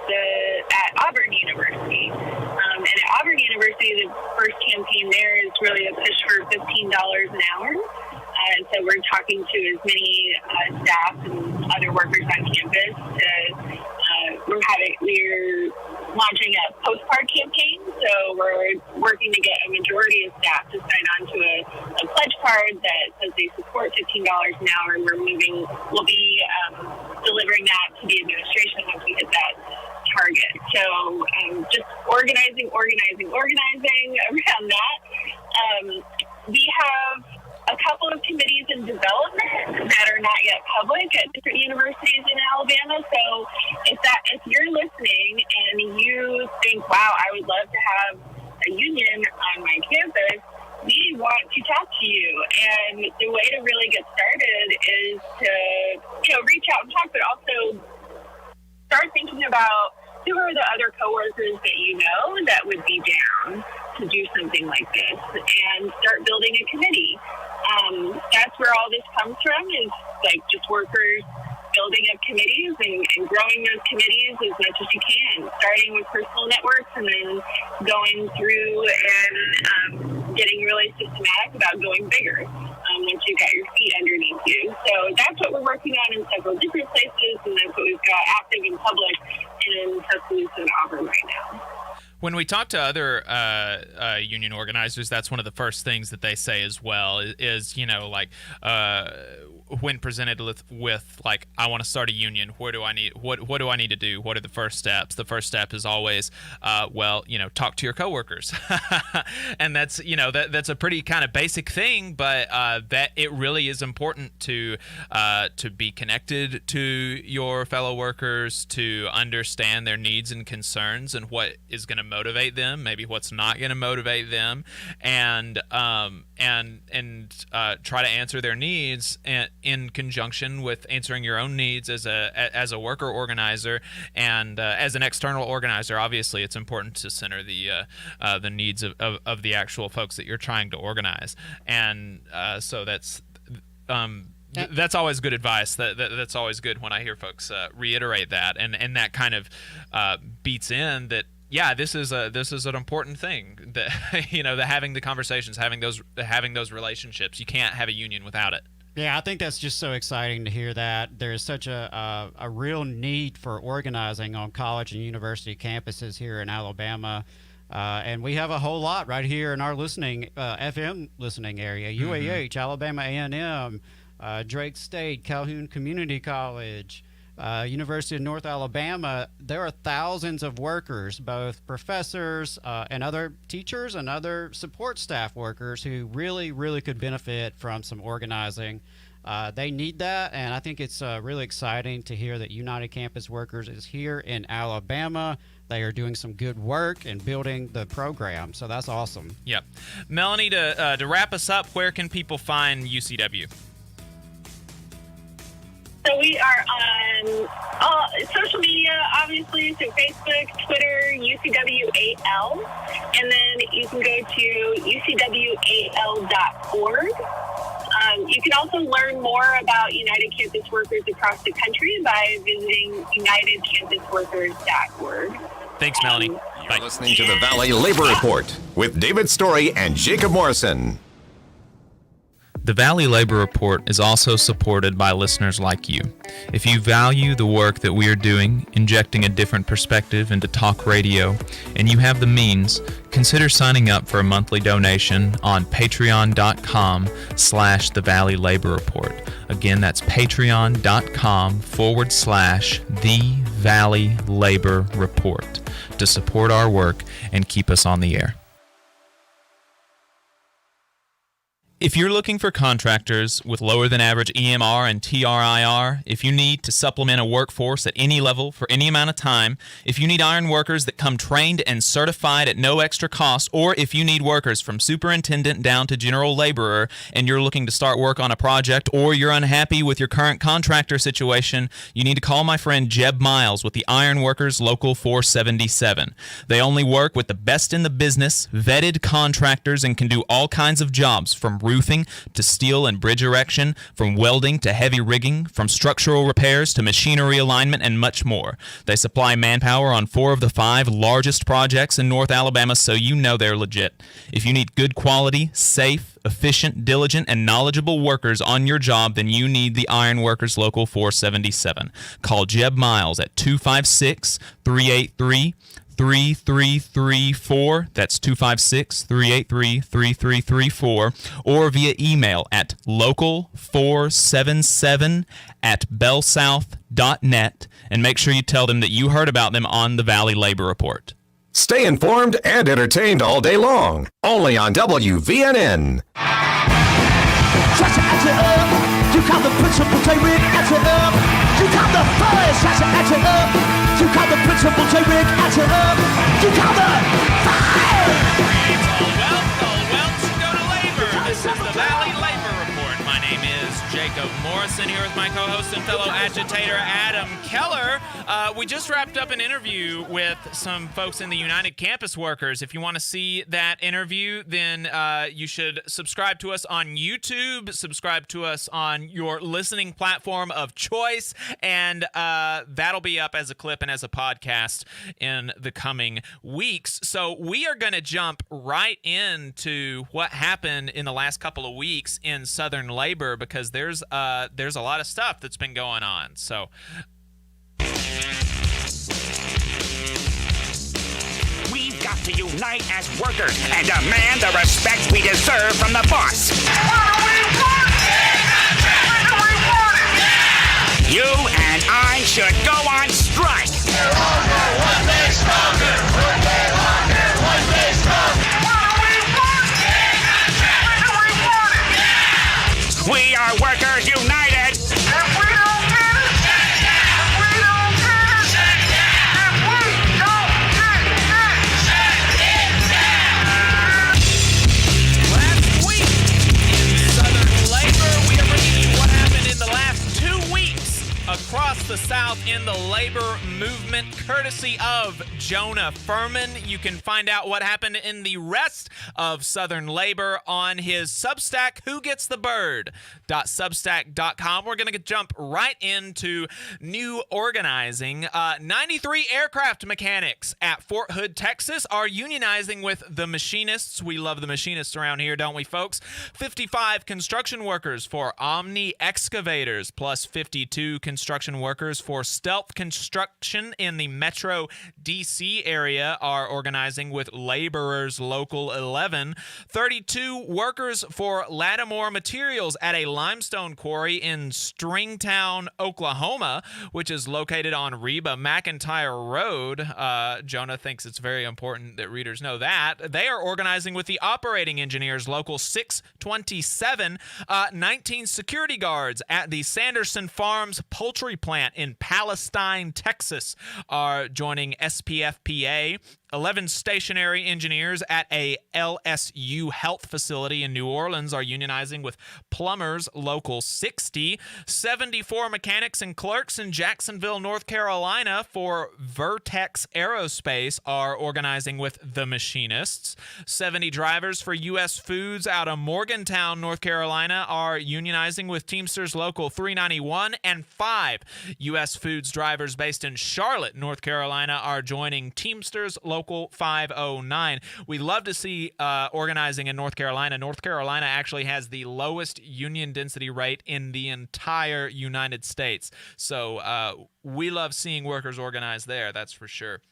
Auburn University. And at Auburn University, the first campaign there is really a push for $15 an hour. And so we're talking to as many staff and other workers on campus. We're launching a postcard campaign, so we're working to get a majority of staff to sign on to a pledge card that says they support $15 an hour, and we'll be delivering that to the administration once we hit that target. So just organizing around that. We have a couple of committees in development that are not yet public at different universities in Alabama. So if you're listening and you think, wow, I would love to have a union on my campus, we want to talk to you. And the way to really get started is to reach out and talk, but also start thinking about who are the other coworkers that you know that would be down to do something like this, and start building a committee. That's where all this comes from, is like just workers building up committees and growing those committees as much as you can, starting with personal networks and then going through and getting really systematic about going bigger once you've got your feet underneath you. So that's what we're working on in several different places, and that's what we've got active in public in Tuscaloosa and Auburn right now. When we talk to other union organizers, that's one of the first things that they say as well is when presented with like, I want to start a union, what do I need to do? What are the first steps? The first step is always, talk to your coworkers. And that's, that's a pretty kind of basic thing, but that it really is important to be connected to your fellow workers, to understand their needs and concerns and what is going to motivate them, maybe what's not going to motivate them, and try to answer their needs in conjunction with answering your own needs as a worker organizer, and as an external organizer. Obviously, it's important to center the needs of the actual folks that you're trying to organize, and so that's always good advice. That's always good when I hear folks reiterate that, and that kind of beats in that. Yeah, this is an important thing, that that having the conversations, having those relationships. You can't have a union without it. Yeah, I think that's just so exciting to hear that there's such a real need for organizing on college and university campuses here in Alabama. And we have a whole lot right here in our FM listening area. UAH, Alabama A&M, Drake State, Calhoun Community College, University of North Alabama. There are thousands of workers, both professors and other teachers and other support staff workers, who really, really could benefit from some organizing. They need that, and I think it's really exciting to hear that United Campus Workers is here in Alabama. They are doing some good work and building the program, so that's awesome. Yep. Melanie, to wrap us up, where can people find UCW? So we are on social media, obviously, so Facebook, Twitter, UCWAL, and then you can go to ucwal.org. You can also learn more about United Campus Workers across the country by visiting unitedcampusworkers.org. Thanks, Melanie. You're listening to the Valley Labor Report with David Story and Jacob Morrison. The Valley Labor Report is also supported by listeners like you. If you value the work that we are doing, injecting a different perspective into talk radio, and you have the means, consider signing up for a monthly donation on patreon.com/The Valley Labor Report. Again, that's patreon.com/The Valley Labor Report to support our work and keep us on the air. If you're looking for contractors with lower than average EMR and TRIR, if you need to supplement a workforce at any level for any amount of time, if you need iron workers that come trained and certified at no extra cost, or if you need workers from superintendent down to general laborer and you're looking to start work on a project, or you're unhappy with your current contractor situation, you need to call my friend Jeb Miles with the Iron Workers Local 477. They only work with the best in the business, vetted contractors, and can do all kinds of jobs from roofing to steel and bridge erection, from welding to heavy rigging, from structural repairs to machinery alignment, and much more. They supply manpower on 4 of the 5 largest projects in North Alabama, so you know they're legit. If you need good quality, safe, efficient, diligent, and knowledgeable workers on your job, then you need the Iron Workers Local 477. Call Jeb Miles at 256-383-3334. That's 256-383-3334, or via email at local477@bellsouth.net, and make sure you tell them that you heard about them on the Valley Labor Report. Stay informed and entertained all day long. Only on WVNN. You call the principal, J-Rig, answer up. You call the fire, answer up. You call the principal, J-Rig, answer up. You call the fire. Well, go to labor. This is the Valley Labor Report. My name is Jacob Morrison, here with my co-host and fellow agitator, Adam Keller. We just wrapped up an interview with some folks in the United Campus Workers. If you want to see that interview, then you should subscribe to us on YouTube, subscribe to us on your listening platform of choice, and that'll be up as a clip and as a podcast in the coming weeks. So we are going to jump right into what happened in the last couple of weeks in Southern labor, because there's a lot of stuff that's been going on. So we've got to unite as workers and demand the respect we deserve from the boss. You and I should go on strike. One day stronger, one day longer, one day stronger. We are workers united. If we don't get it, if we don't get it, if we don't get it, last week in Southern labor, we are bringing you what happened in the last 2 weeks across the South in the labor movement, courtesy of Jonah Furman. You can find out what happened in the rest of Southern labor on his Substack, whogetsthebird.substack.com. We're going to jump right into new organizing. 93 aircraft mechanics at Fort Hood, Texas are unionizing with the machinists. We love the machinists around here, don't we, folks? 55 construction workers for Omni Excavators, plus 52 construction workers for Stealth Construction in the Metro D.C. area are organizing with Laborers Local 11. 32 workers for Lattimore Materials at a limestone quarry in Stringtown, Oklahoma, which is located on Reba McIntyre Road. Jonah thinks it's very important that readers know that. They are organizing with the Operating Engineers Local 627. 19 security guards at the Sanderson Farms poultry plant in Palestine, Texas are joining SPFPA. 11 stationary engineers at a LSU health facility in New Orleans are unionizing with Plumbers Local 60. 74 mechanics and clerks in Jacksonville, North Carolina for Vertex Aerospace are organizing with the Machinists. 70 drivers for U.S. Foods out of Morgantown, North Carolina are unionizing with Teamsters Local 391, and 5 U.S. Foods drivers based in Charlotte, North Carolina are joining Teamsters Local 509. We love to see organizing in North Carolina. North Carolina actually has the lowest union density rate in the entire United States. So we love seeing workers organize there, that's for sure.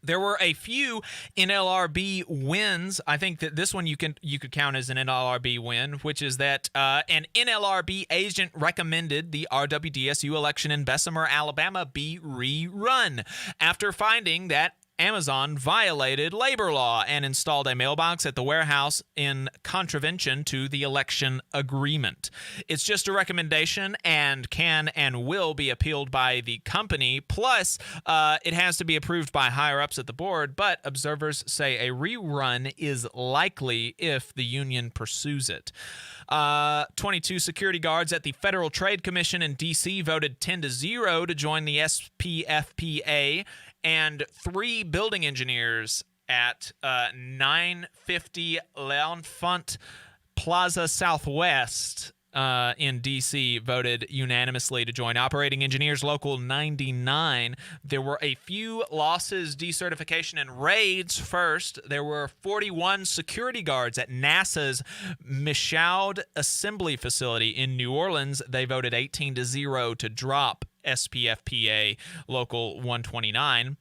There were a few NLRB wins. I think that this one you could count as an NLRB win, which is that an NLRB agent recommended the RWDSU election in Bessemer, Alabama be rerun after finding that Amazon violated labor law and installed a mailbox at the warehouse in contravention to the election agreement. It's just a recommendation and can and will be appealed by the company. Plus, it has to be approved by higher-ups at the board, but observers say a rerun is likely if the union pursues it. 22 security guards at the Federal Trade Commission in D.C. voted 10-0 to join the SPFPA, and 3 building engineers at 950 L'Enfant Plaza Southwest in D.C. voted unanimously to join Operating Engineers Local 99. There were a few losses, decertification, and raids. First, there were 41 security guards at NASA's Michoud Assembly Facility in New Orleans. They voted 18-0 to drop SPFPA Local 129.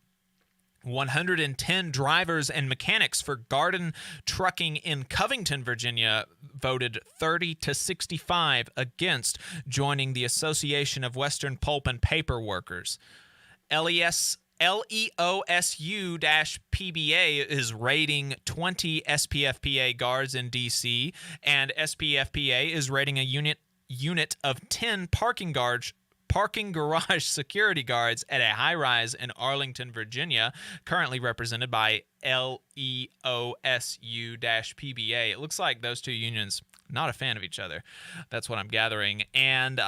110 drivers and mechanics for Garden Trucking in Covington, Virginia, voted 30-65 against joining the Association of Western Pulp and Paper Workers. LEOSU-PBA is raiding 20 SPFPA guards in D.C., and SPFPA is raiding a unit of 10 parking garage security guards at a high-rise in Arlington, Virginia, currently represented by LEOSU-PBA. It looks like those two unions not a fan of each other. That's what I'm gathering. And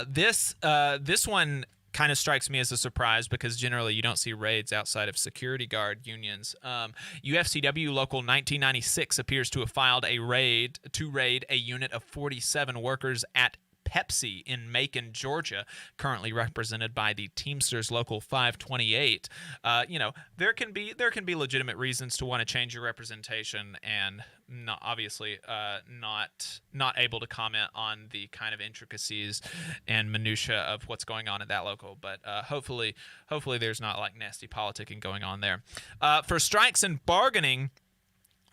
this one kind of strikes me as a surprise because generally you don't see raids outside of security guard unions. UFCW Local 1996 appears to have filed a raid to raid a unit of 47 workers at Pepsi in Macon, Georgia, currently represented by the Teamsters Local 528. There can be legitimate reasons to want to change your representation, and not able to comment on the kind of intricacies and minutia of what's going on at that local. But hopefully there's not like nasty politicking going on there. For strikes and bargaining,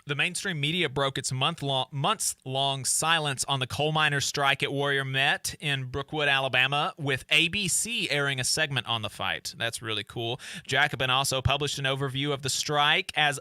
the mainstream media broke its months-long silence on the coal miners' strike at Warrior Met in Brookwood, Alabama, with ABC airing a segment on the fight. That's really cool. Jacobin also published an overview of the strike as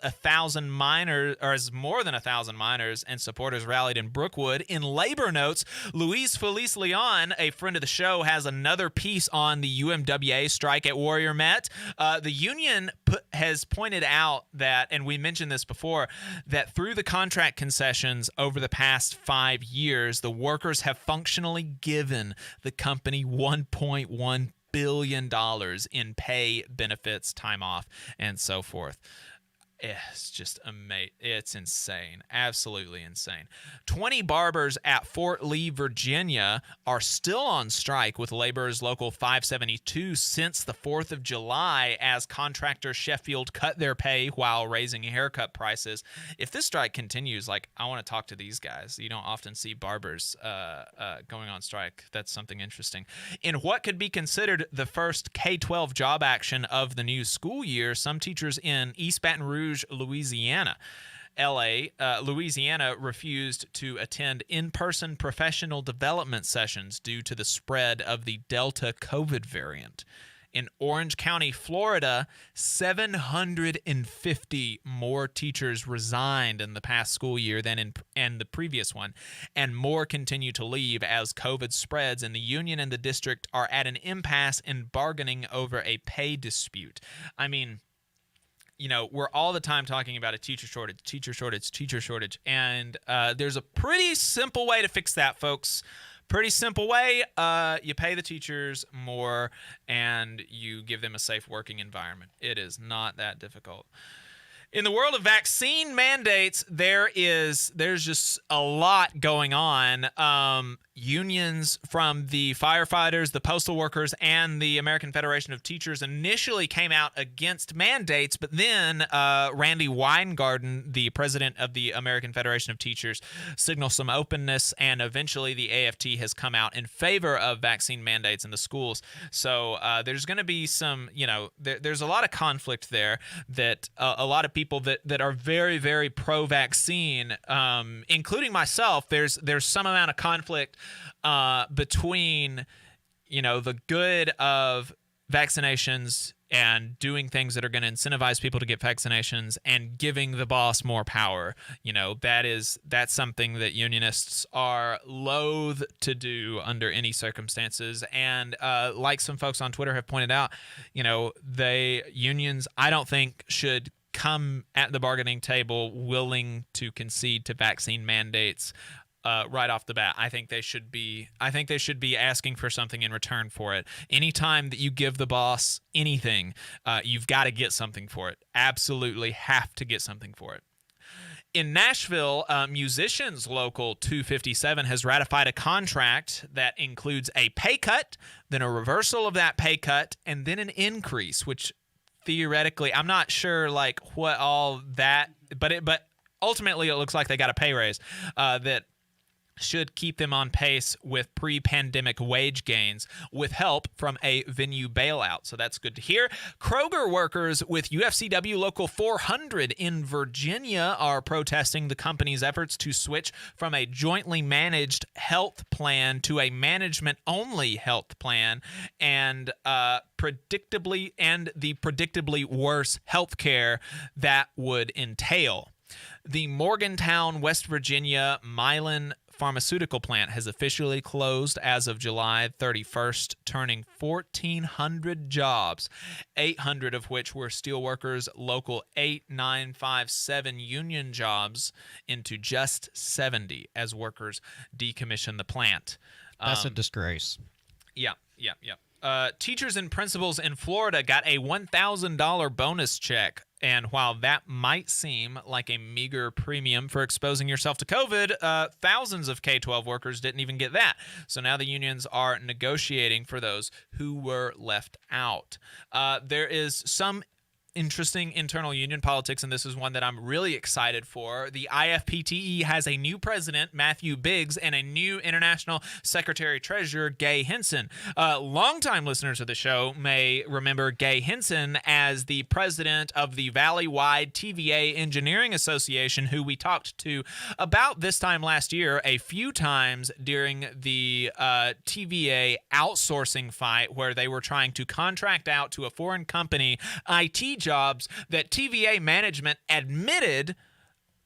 more than 1,000 miners and supporters rallied in Brookwood. In labor notes, Luis Feliz Leon, a friend of the show, has another piece on the UMWA strike at Warrior Met. The union has pointed out that, and we mentioned this before, that through the contract concessions over the past 5 years, the workers have functionally given the company $1.1 billion in pay, benefits, time off, and so forth. It's just amazing. It's insane. Absolutely insane. 20 barbers at Fort Lee, Virginia are still on strike with Laborers Local 572 since the 4th of July as contractor Sheffield cut their pay while raising haircut prices. If this strike continues, I want to talk to these guys. You don't often see barbers going on strike. That's something interesting. In what could be considered the first K-12 job action of the new school year, some teachers in East Baton Rouge, Louisiana, Louisiana refused to attend in-person professional development sessions due to the spread of the Delta COVID variant. In Orange County, Florida, 750 more teachers resigned in the past school year than in the previous one, and more continue to leave as COVID spreads, and the union and the district are at an impasse in bargaining over a pay dispute. I mean, we're all the time talking about a teacher shortage, and there's a pretty simple way to fix that, folks. Pretty simple way. You pay the teachers more, and you give them a safe working environment. It is not that difficult. In the world of vaccine mandates, there's just a lot going on. Unions from the firefighters, the postal workers, and the American Federation of Teachers initially came out against mandates, but then Randy Weingarten, the president of the American Federation of Teachers, signaled some openness, and eventually the AFT has come out in favor of vaccine mandates in the schools. So there's going to be some, there's a lot of conflict there that a lot of people that are very, very pro-vaccine, including myself, there's some amount of conflict between, the good of vaccinations and doing things that are going to incentivize people to get vaccinations and giving the boss more power. That's something that unionists are loath to do under any circumstances. And like some folks on Twitter have pointed out, unions, I don't think, should come at the bargaining table willing to concede to vaccine mandates right off the bat. I think they should be asking for something in return for it. Anytime that you give the boss anything, you've got to get something for it. Absolutely have to get something for it. In Nashville, Musicians Local 257 has ratified a contract that includes a pay cut, then a reversal of that pay cut, and then an increase, which theoretically, I'm not sure what all that, but ultimately it looks like they got a pay raise that should keep them on pace with pre-pandemic wage gains with help from a venue bailout. So that's good to hear. Kroger workers with UFCW Local 400 in Virginia are protesting the company's efforts to switch from a jointly managed health plan to a management-only health plan and the predictably worse health care that would entail. The Morgantown, West Virginia Mylan pharmaceutical plant has officially closed as of July 31st, turning 1,400 jobs, 800 of which were Steelworkers Local 8957 union jobs, into just 70 as workers decommission the plant. That's a disgrace. Yeah. Teachers and principals in Florida got a $1,000 bonus check. And while that might seem like a meager premium for exposing yourself to COVID, thousands of K-12 workers didn't even get that. So now the unions are negotiating for those who were left out. There is some interesting internal union politics, and this is one that I'm really excited for. The IFPTE has a new president, Matthew Biggs, and a new international secretary-treasurer, Gay Henson. Longtime listeners of the show may remember Gay Henson as the president of the Valley-wide TVA Engineering Association, who we talked to about this time last year a few times during the TVA outsourcing fight, where they were trying to contract out to a foreign company IT jobs that TVA management admitted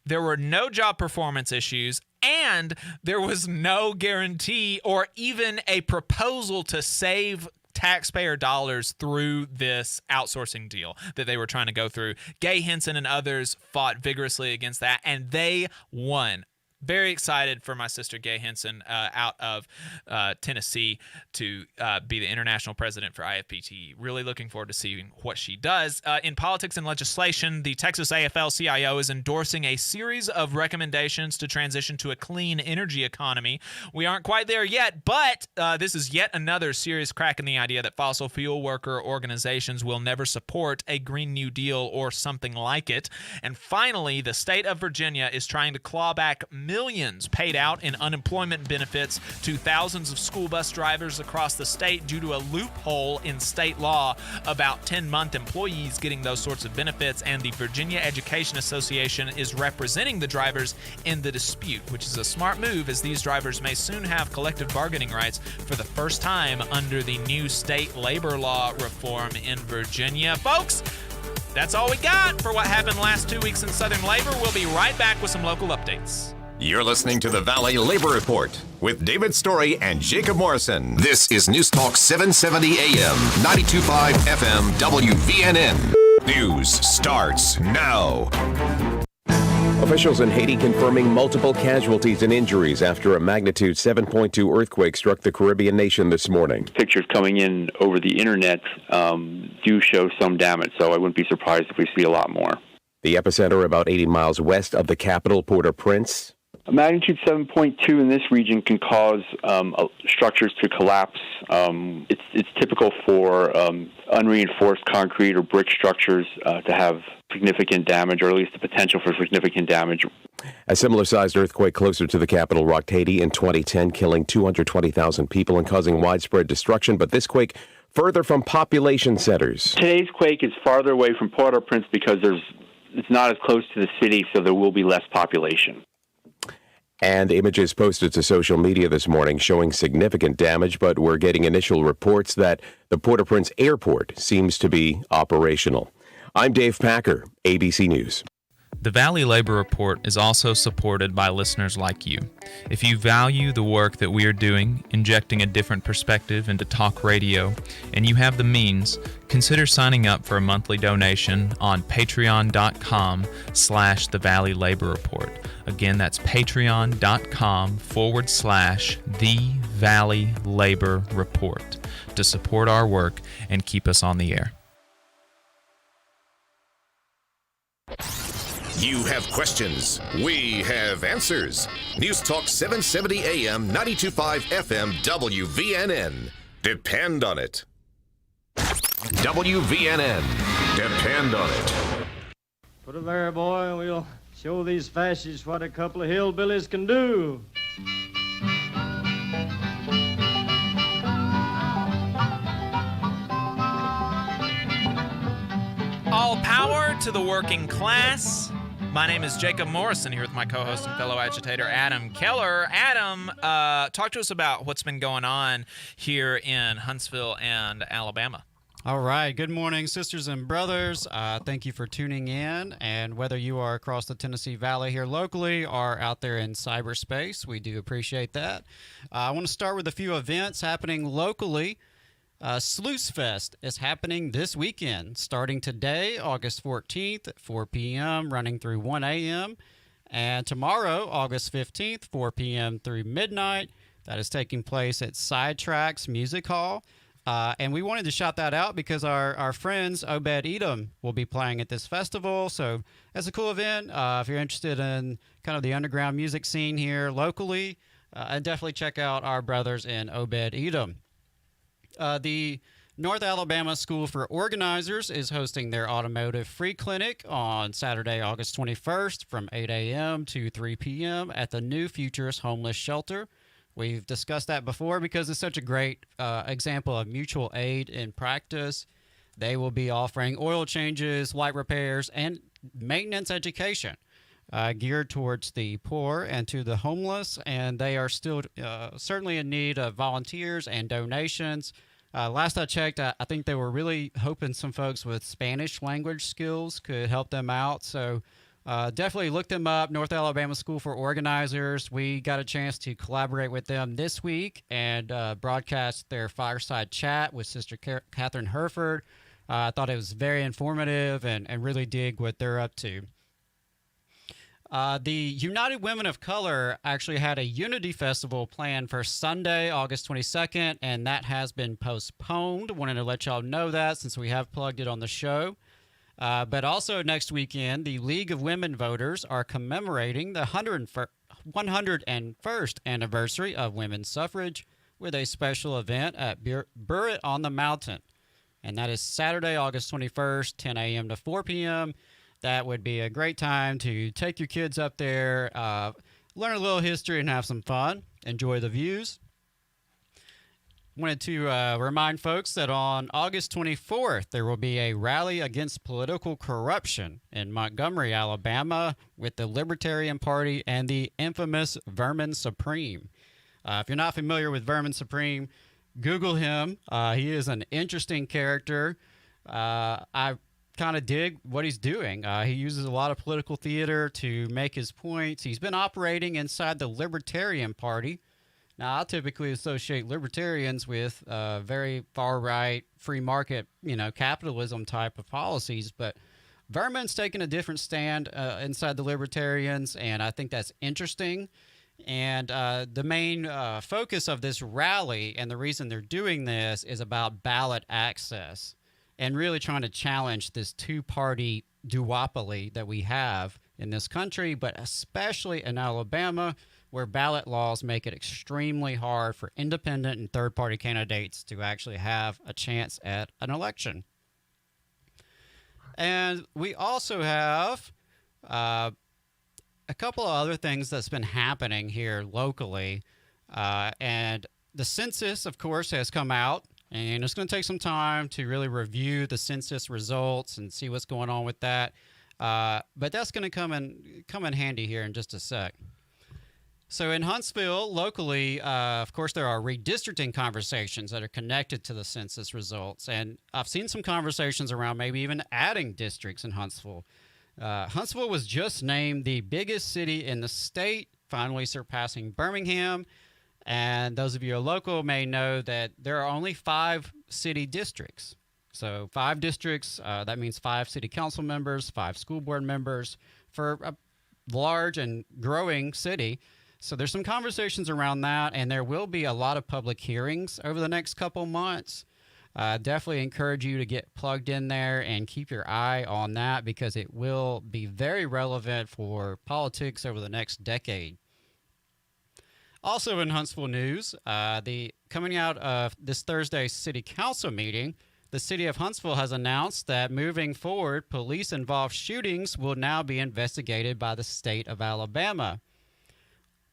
there were no job performance issues and there was no guarantee or even a proposal to save taxpayer dollars through this outsourcing deal that they were trying to go through. Gay Henson and others fought vigorously against that, and they won. Very excited for my sister Gay Henson out of Tennessee to be the international president for IFPT. Really looking forward to seeing what she does. In politics and legislation, the Texas AFL-CIO is endorsing a series of recommendations to transition to a clean energy economy. We aren't quite there yet, but this is yet another serious crack in the idea that fossil fuel worker organizations will never support a Green New Deal or something like it. And finally, the state of Virginia is trying to claw back millions paid out in unemployment benefits to thousands of school bus drivers across the state due to a loophole in state law about 10-month employees getting those sorts of benefits, and the Virginia Education Association is representing the drivers in the dispute, which is a smart move, as these drivers may soon have collective bargaining rights for the first time under the new state labor law reform in Virginia. Folks, that's all we got for what happened last 2 weeks in Southern labor. We'll be right back with some local updates. You're listening to the Valley Labor Report with David Story and Jacob Morrison. This is News Talk 770 AM, 92.5 FM, WVNN. News starts now. Officials in Haiti confirming multiple casualties and injuries after a magnitude 7.2 earthquake struck the Caribbean nation this morning. Pictures coming in over the internet do show some damage, so I wouldn't be surprised if we see a lot more. The epicenter about 80 miles west of the capital, Port-au-Prince. A magnitude 7.2 in this region can cause structures to collapse. It's typical for unreinforced concrete or brick structures to have significant damage, or at least the potential for significant damage. A similar-sized earthquake closer to the capital rocked Haiti in 2010, killing 220,000 people and causing widespread destruction. But this quake further from population centers. Today's quake is farther away from Port-au-Prince because it's not as close to the city, so there will be less population. And images posted to social media this morning showing significant damage, but we're getting initial reports that the Port-au-Prince airport seems to be operational. I'm Dave Packer, ABC News. The Valley Labor Report is also supported by listeners like you. If you value the work that we are doing, injecting a different perspective into talk radio, and you have the means, consider signing up for a monthly donation on patreon.com/The Valley Labor Report. Again, that's patreon.com/The Valley Labor Report to support our work and keep us on the air. You have questions. We have answers. News Talk 770 AM, 92.5 FM, WVNN. Depend on it. WVNN. Depend on it. Put it there, boy, and we'll show these fascists what a couple of hillbillies can do. All power to the working class. My name is Jacob Morrison, here with my co-host and fellow agitator, Adam Keller. Adam, talk to us about what's been going on here in Huntsville and Alabama. All right. Good morning, sisters and brothers. Thank you for tuning in. And whether you are across the Tennessee Valley here locally or out there in cyberspace, we do appreciate that. I want to start with a few events happening locally. Sluice Fest is happening this weekend, starting today, August 14th at 4 p.m., running through 1 a.m., and tomorrow, August 15th, 4 p.m. through midnight. That is taking place at Sidetracks Music Hall. And we wanted to shout that out because our friends Obed Edom will be playing at this festival. So that's a cool event. If you're interested in kind of the underground music scene here locally, definitely check out our brothers in Obed Edom. The North Alabama School for Organizers is hosting their Automotive Free Clinic on Saturday, August 21st from 8 a.m. to 3 p.m. at the New Futures Homeless Shelter. We've discussed that before because it's such a great example of mutual aid in practice. They will be offering oil changes, light repairs, and maintenance education geared towards the poor and to the homeless, and they are still certainly in need of volunteers and donations. Last I checked, I think they were really hoping some folks with Spanish language skills could help them out. So definitely look them up, North Alabama School for Organizers. We got a chance to collaborate with them this week and broadcast their fireside chat with Sister Catherine Herford. I thought it was very informative and really dig what they're up to. The United Women of Color actually had a Unity Festival planned for Sunday, August 22nd, and that has been postponed. Wanted to let y'all know that since we have plugged it on the show. But also next weekend, the League of Women Voters are commemorating the 101st anniversary of women's suffrage with a special event at Burritt on the Mountain. And that is Saturday, August 21st, 10 a.m. to 4 p.m., That would be a great time to take your kids up there, learn a little history, and have some fun. Enjoy the views. Wanted to remind folks that on August 24th, there will be a rally against political corruption in Montgomery, Alabama, with the Libertarian Party and the infamous Vermin Supreme. If you're not familiar with Vermin Supreme, Google him. He is an interesting character. I kind of dig what he's doing. He uses a lot of political theater to make his points. He's been operating inside the Libertarian Party. Now, I typically associate libertarians with very far-right, free market, capitalism type of policies, but Vermin's taking a different stand inside the libertarians, and I think that's interesting. And the main focus of this rally and the reason they're doing this is about ballot access and really trying to challenge this two-party duopoly that we have in this country, but especially in Alabama, where ballot laws make it extremely hard for independent and third-party candidates to actually have a chance at an election. And we also have a couple of other things that's been happening here locally. And the census, of course, has come out. And it's going to take some time to really review the census results and see what's going on with that. But that's going to come in handy here in just a sec. So in Huntsville, locally, of course, there are redistricting conversations that are connected to the census results. And I've seen some conversations around maybe even adding districts in Huntsville. Huntsville was just named the biggest city in the state, finally surpassing Birmingham. And those of you who are local may know that there are only 5 city districts. So 5 districts, that means 5 city council members, 5 school board members for a large and growing city. So there's some conversations around that, and there will be a lot of public hearings over the next couple months. Definitely encourage you to get plugged in there and keep your eye on that because it will be very relevant for politics over the next decade. Also in Huntsville news, coming out of this Thursday's city council meeting, the city of Huntsville has announced that moving forward, police-involved shootings will now be investigated by the state of Alabama.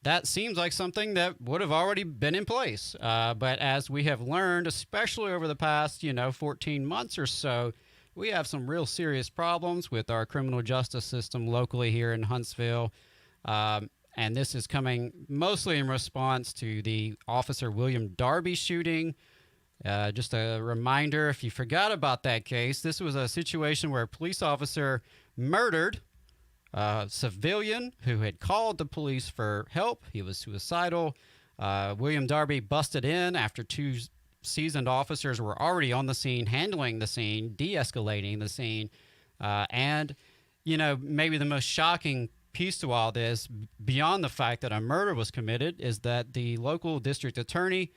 That seems like something that would have already been in place. But as we have learned, especially over the past, 14 months or so, we have some real serious problems with our criminal justice system locally here in Huntsville. And this is coming mostly in response to the Officer William Darby shooting. Just a reminder, if you forgot about that case, this was a situation where a police officer murdered a civilian who had called the police for help. He was suicidal. William Darby busted in after 2 seasoned officers were already on the scene, handling the scene, de-escalating the scene. And, maybe the most shocking piece to all this, beyond the fact that a murder was committed, is that the local district attorney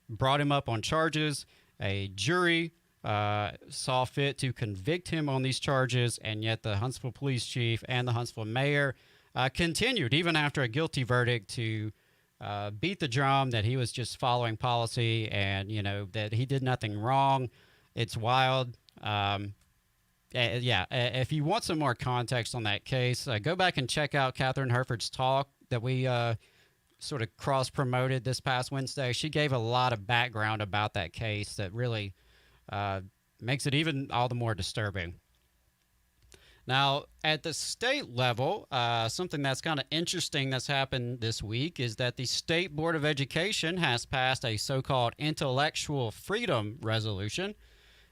brought him up on charges. A jury saw fit to convict him on these charges, and yet the Huntsville police chief and the Huntsville mayor continued, even after a guilty verdict, to beat the drum that he was just following policy and, that he did nothing wrong. It's wild. If you want some more context on that case, go back and check out Catherine Herford's talk that we sort of cross-promoted this past Wednesday. She gave a lot of background about that case that really makes it even all the more disturbing. Now, at the state level, something that's kind of interesting that's happened this week is that the State Board of Education has passed a so-called intellectual freedom resolution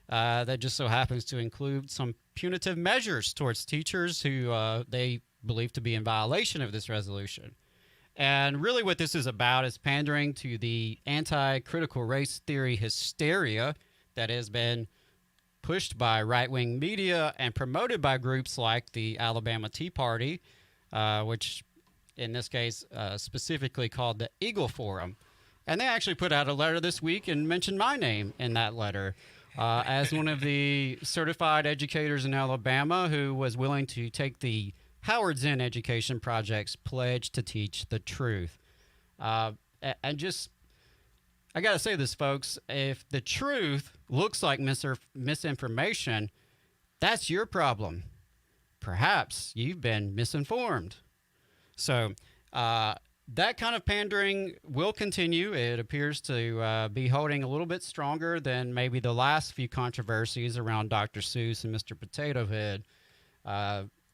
that just so happens to include some punitive measures towards teachers who they believe to be in violation of this resolution. And really what this is about is pandering to the anti-critical race theory hysteria that has been pushed by right-wing media and promoted by groups like the Alabama Tea Party, which in this case specifically called the Eagle Forum. And they actually put out a letter this week and mentioned my name in that letter as one of the certified educators in Alabama who was willing to take the Howard Zinn Education Project's pledge to teach the truth. And just, I got to say this, folks, if the truth looks like misinformation, that's your problem. Perhaps you've been misinformed. So that kind of pandering will continue. It appears to be holding a little bit stronger than maybe the last few controversies around Dr. Seuss and Mr. Potato Head.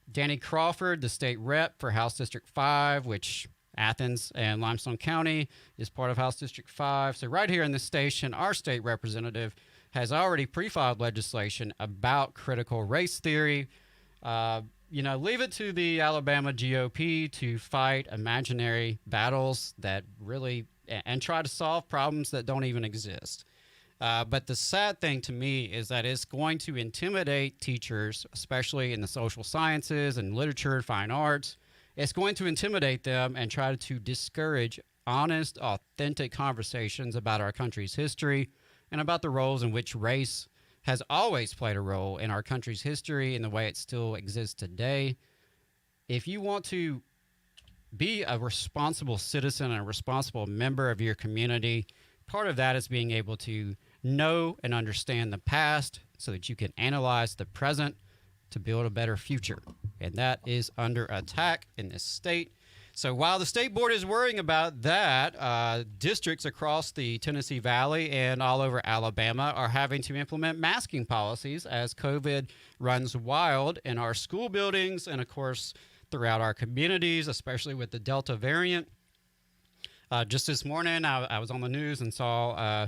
Danny Crawford, the state rep for House District 5, which Athens and Limestone County is part of House District 5. So right here in this station, our state representative has already pre-filed legislation about critical race theory. Leave it to the Alabama GOP to fight imaginary battles that really, and try to solve problems that don't even exist. But the sad thing to me is that it's going to intimidate teachers, especially in the social sciences and literature, fine arts. It's going to intimidate them and try to discourage honest, authentic conversations about our country's history and about the roles in which race has always played a role in our country's history and the way it still exists today. If you want to be a responsible citizen and a responsible member of your community, part of that is being able to know and understand the past so that you can analyze the present to build a better future. And that is under attack in this state. So while the state board is worrying about that, districts across the Tennessee Valley and all over Alabama are having to implement masking policies as COVID runs wild in our school buildings and, of course, throughout our communities, especially with the Delta variant. Just this morning, I was on the news and saw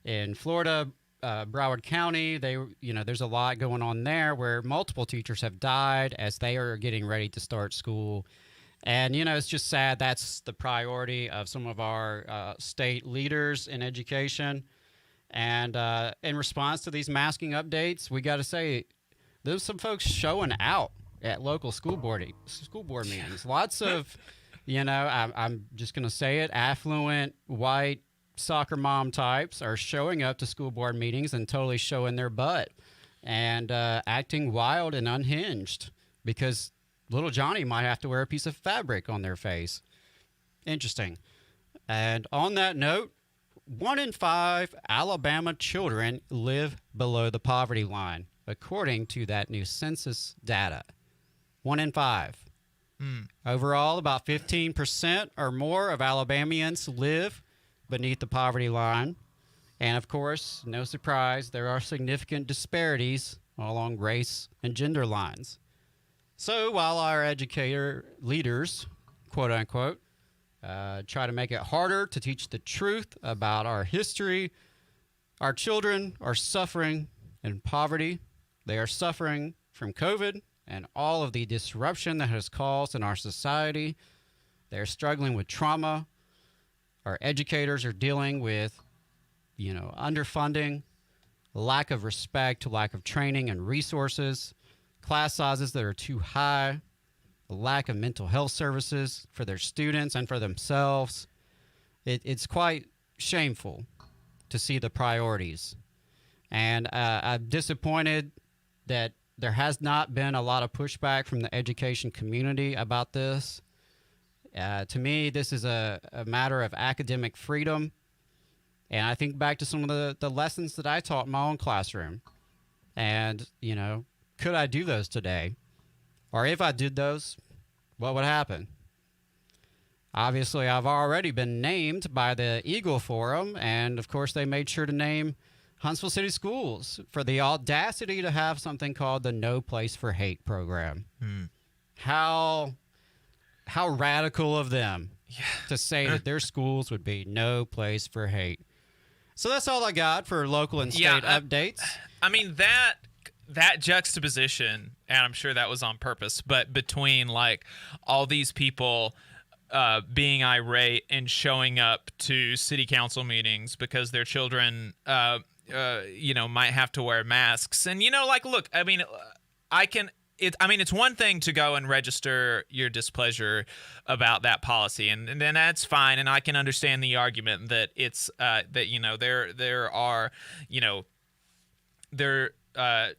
in Florida, Broward County, there's a lot going on there where multiple teachers have died as they are getting ready to start school. And, it's just sad that's the priority of some of our state leaders in education. And in response to these masking updates, we got to say there's some folks showing out at local school board meetings. Lots of, I'm just going to say it, affluent, white, soccer mom types are showing up to school board meetings and totally showing their butt and acting wild and unhinged because little Johnny might have to wear a piece of fabric on their face. Interesting. And on that note, 1 in 5 Alabama children live below the poverty line, according to that new census data. 1 in 5. Overall, about 15% or more of Alabamians live beneath the poverty line. And of course, no surprise, there are significant disparities along race and gender lines. So while our educator leaders, quote unquote, try to make it harder to teach the truth about our history, our children are suffering in poverty. They are suffering from COVID and all of the disruption that has caused in our society. They're struggling with trauma. Our educators are dealing with, underfunding, lack of respect, lack of training and resources, class sizes that are too high, a lack of mental health services for their students and for themselves. It's quite shameful to see the priorities. And I'm disappointed that there has not been a lot of pushback from the education community about this. To me, this is a matter of academic freedom. And I think back to some of the lessons that I taught in my own classroom. And, could I do those today? Or if I did those, what would happen? Obviously, I've already been named by the Eagle Forum. And, of course, they made sure to name Huntsville City Schools for the audacity to have something called the No Place for Hate program. How radical of them to say that their schools would be no place for hate. So that's all I got for local and state updates. I mean, that juxtaposition, and I'm sure that was on purpose, but between like all these people being irate and showing up to city council meetings because their children might have to wear masks. And, look, I mean, it's one thing to go and register your displeasure about that policy, and then that's fine. And I can understand the argument that it's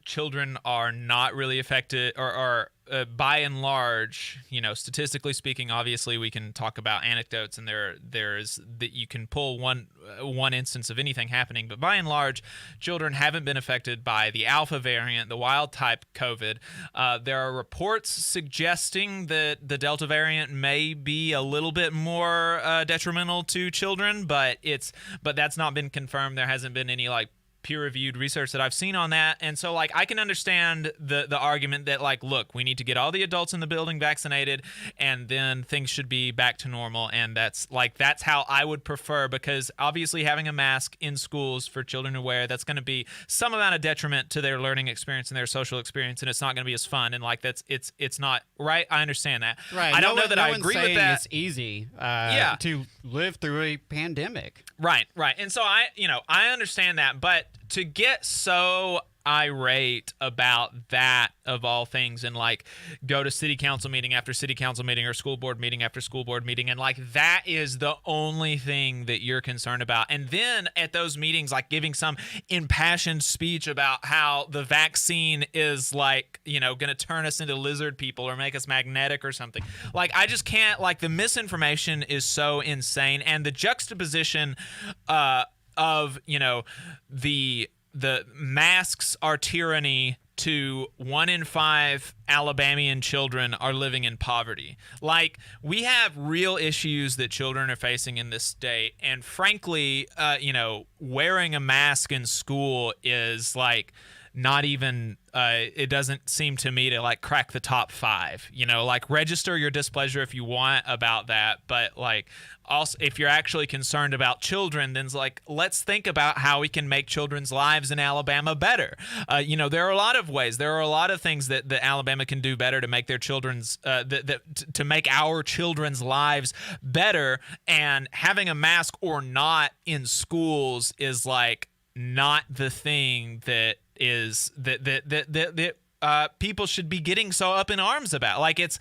children are not really affected or by and large, statistically speaking, obviously we can talk about anecdotes and there's that you can pull one instance of anything happening, but by and large, children haven't been affected by the alpha variant, the wild type COVID. There are reports suggesting that the Delta variant may be a little bit more detrimental to children, but that's not been confirmed. There hasn't been any peer-reviewed research that I've seen on that. And so I can understand the argument that look, we need to get all the adults in the building vaccinated and then things should be back to normal. And that's how I would prefer, because obviously having a mask in schools for children to wear, that's going to be some amount of detriment to their learning experience and their social experience, and it's not going to be as fun. And it's not right. I understand that. Right. I don't know that I agree with that. It's easy to live through a pandemic. Right. And so I understand that, but to get so irate about that of all things and go to city council meeting after city council meeting or school board meeting after school board meeting and that is the only thing that you're concerned about, and then at those meetings giving some impassioned speech about how the vaccine is going to turn us into lizard people or make us magnetic or something. I just can't, the misinformation is so insane, and the juxtaposition of the masks are tyranny to 1 in 5 Alabamian children are living in poverty. We have real issues that children are facing in this state, and frankly, wearing a mask in school is not even it doesn't seem to me to like crack the top 5. Like register your displeasure if you want about that, but like also if you're actually concerned about children, then like let's think about how we can make children's lives in Alabama better. There are a lot of ways. There are a lot of things that Alabama can do better to make their children's to make our children's lives better. And having a mask or not in schools is like not the thing that is that people should be getting so up in arms about. Like it's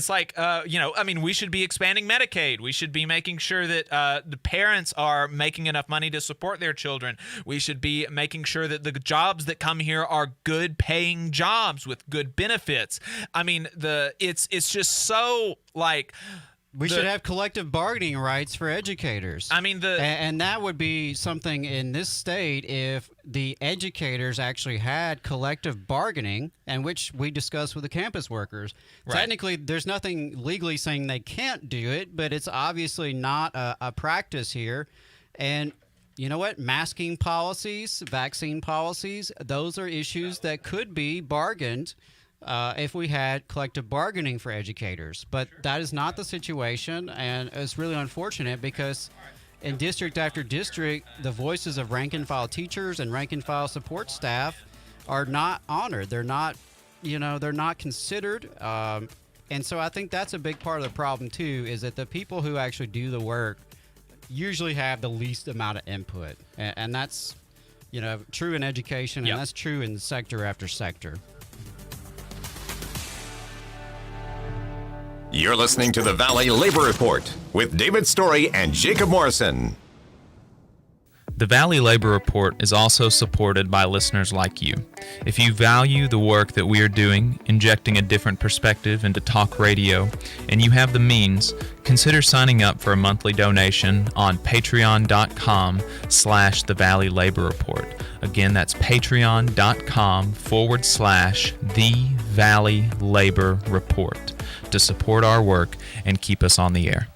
like we should be expanding Medicaid. We should be making sure that the parents are making enough money to support their children. We should be making sure that the jobs that come here are good paying jobs with good benefits. I mean, it's just so like. We should have collective bargaining rights for educators. I mean, and that would be something in this state if the educators actually had collective bargaining, and which we discussed with the campus workers. Right. Technically, there's nothing legally saying they can't do it, but it's obviously not a practice here. And you know what? Masking policies, vaccine policies, those are issues that could be bargained if we had collective bargaining for educators. But that is not the situation, and it's really unfortunate because in district after district, the voices of rank-and-file teachers and rank-and-file support staff are not honored. They're not, they're not considered. And so I think that's a big part of the problem, too, is that the people who actually do the work usually have the least amount of input. And that's, true in education, and that's true in sector after sector. You're listening to the Valley Labor Report with David Story and Jacob Morrison. The Valley Labor Report is also supported by listeners like you. If you value the work that we are doing, injecting a different perspective into talk radio, and you have the means, consider signing up for a monthly donation on patreon.com/The Valley Labor Report. Again, that's patreon.com/The Valley Labor Report to support our work and keep us on the air.